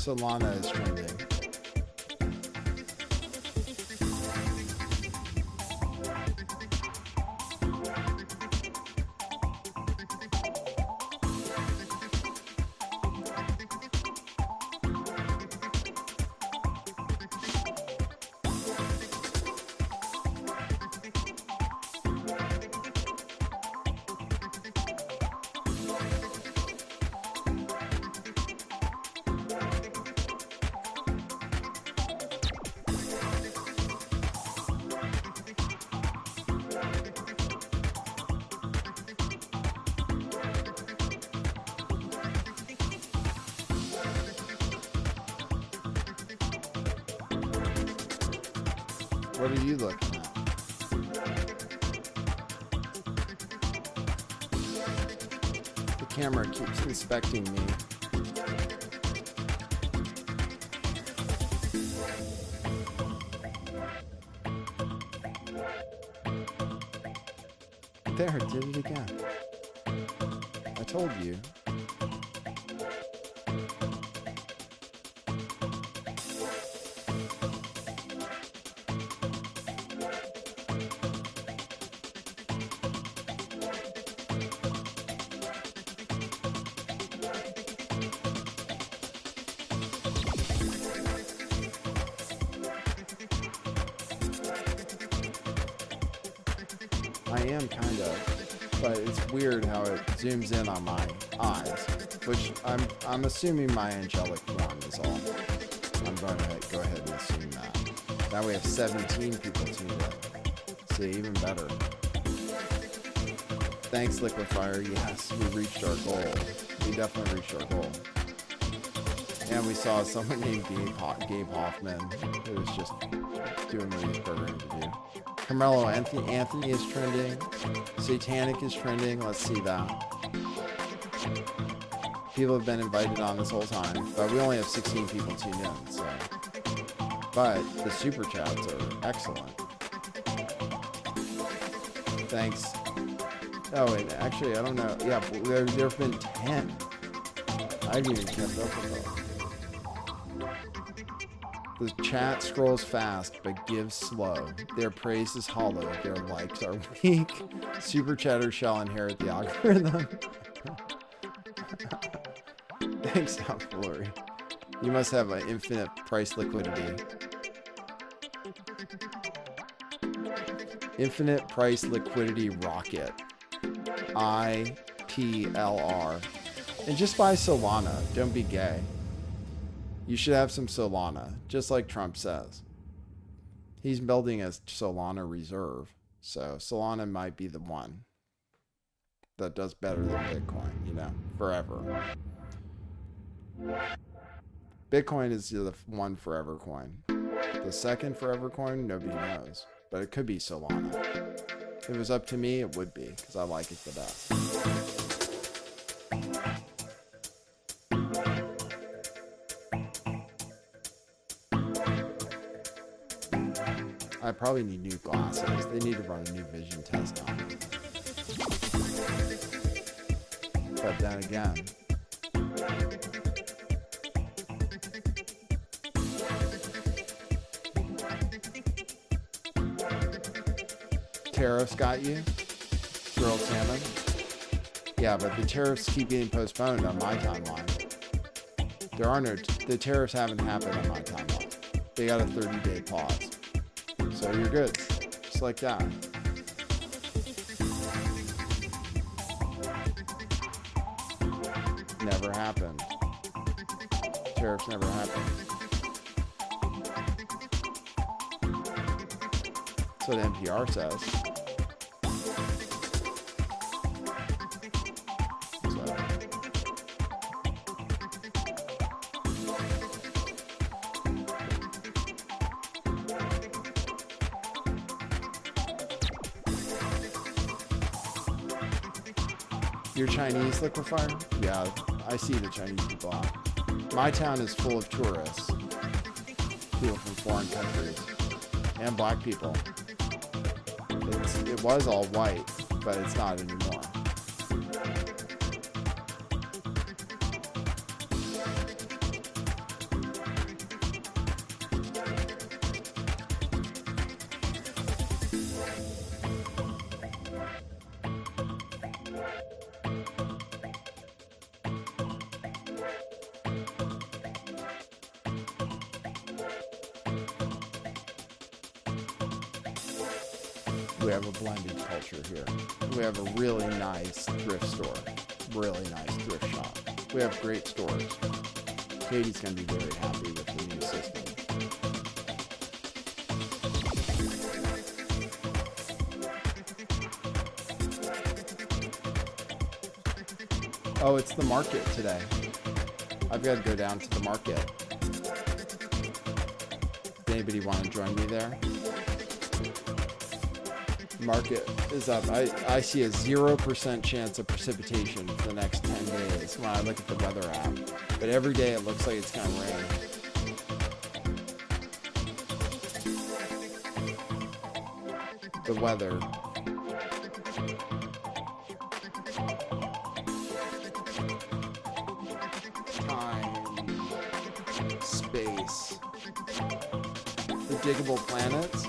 Solana is trending. What are you looking at? The camera keeps inspecting me. There, did it again. I told you. I am kind of, but it's weird how it zooms in on my eyes, which I'm assuming my angelic one is all. I'm going to go ahead and assume that. Now we have 17 people tuned in. See, even better. Thanks, Liquefier. Yes, we reached our goal. We definitely reached our goal. And we saw someone named Gabe Hoffman who was just doing what he's programmed to do. Carmelo Anthony is trending. Satanic is trending. Let's see that. People have been invited on this whole time, but we only have 16 people tuned in, so. But the super chats are excellent. Thanks. Oh, and actually, I don't know. Yeah, there have been 10. I haven't even kept up with them. The chat scrolls fast, but gives slow. Their praise is hollow. Their likes are weak. Super chatter shall inherit the algorithm. Thanks, Outflurry. You must have an infinite price liquidity. Infinite price liquidity rocket. IPLR. And just buy Solana. Don't be gay. You should have some Solana, just like Trump says. He's building a Solana reserve. So Solana might be the one that does better than Bitcoin, you know, forever. Bitcoin is the one forever coin. The second forever coin, nobody knows. But it could be Solana. If it was up to me, it would be, because I like it the best. I probably need new glasses. They need to run a new vision test on me. But then again, tariffs got you? Grilled salmon? Yeah, but the tariffs keep getting postponed on my timeline. The tariffs haven't happened on my timeline. They got a 30-day pause. So you're good. Just like that. Never happened. Tariffs never happened. That's what NPR says. Your Chinese liquefier? Yeah, I see the Chinese people out. My town is full of tourists. People from foreign countries. And black people. It was all white, but it's not anymore. We have a blended culture here. We have a really nice thrift store. Really nice thrift shop. We have great stores. Katie's going to be very happy with the new system. Oh, it's the market today. I've got to go down to the market. Anybody want to join me there? Market is up. I see a 0% chance of precipitation for the next 10 days when I look at the weather app. But every day it looks like it's going to rain. The weather. Time. Space. The diggable planets.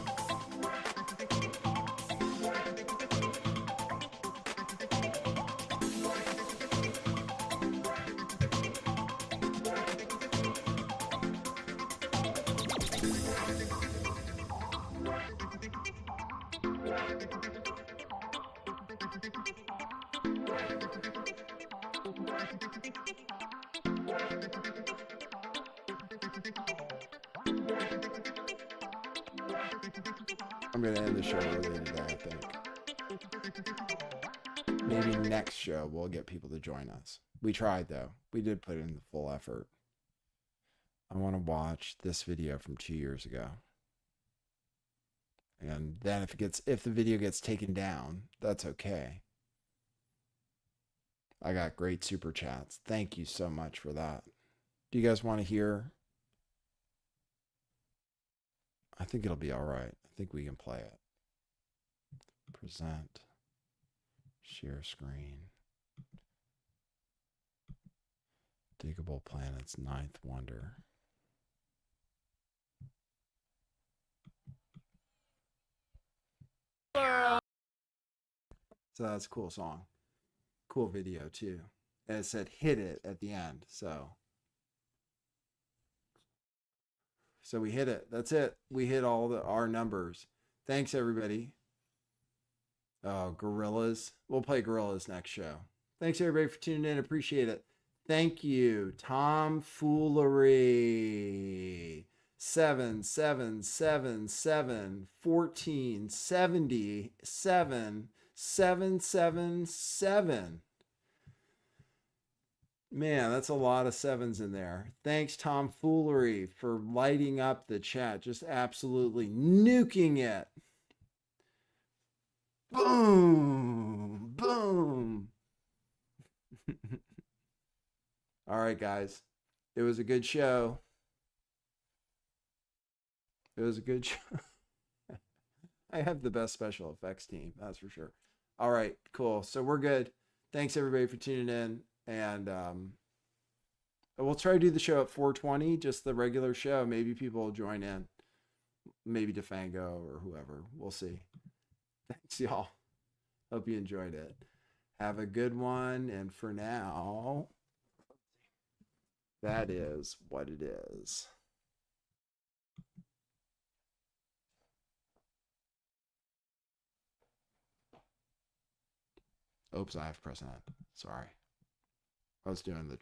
I'm going to end the show early today, I think. Maybe next show we'll get people to join us. We tried, though. We did put in the full effort. I want to watch this video from 2 years ago. And then if the video gets taken down, that's okay. I got great super chats. Thank you so much for that. Do you guys want to hear? I think it'll be all right. I think we can play it. Present. Share screen. Diggable Planets, Ninth Wonder. So that's a cool song. Cool video too. And it said hit it at the end. So we hit it. That's it. We hit all our numbers. Thanks everybody. Oh, Gorillas. We'll play Gorillas next show. Thanks everybody for tuning in. Appreciate it. Thank you. Tomfoolery. 77777 Man, that's a lot of sevens in there. Thanks, Tomfoolery, for lighting up the chat. Just absolutely nuking it. Boom. Boom. All right, guys. It was a good show. It was a good show. I have the best special effects team, that's for sure. All right, cool. So we're good. Thanks everybody for tuning in. And we'll try to do the show at 4:20, just the regular show. Maybe people will join in. Maybe Defango or whoever. We'll see. Thanks, y'all. Hope you enjoyed it. Have a good one. And for now, that is what it is. Oops, I have to press on. Sorry. I was doing the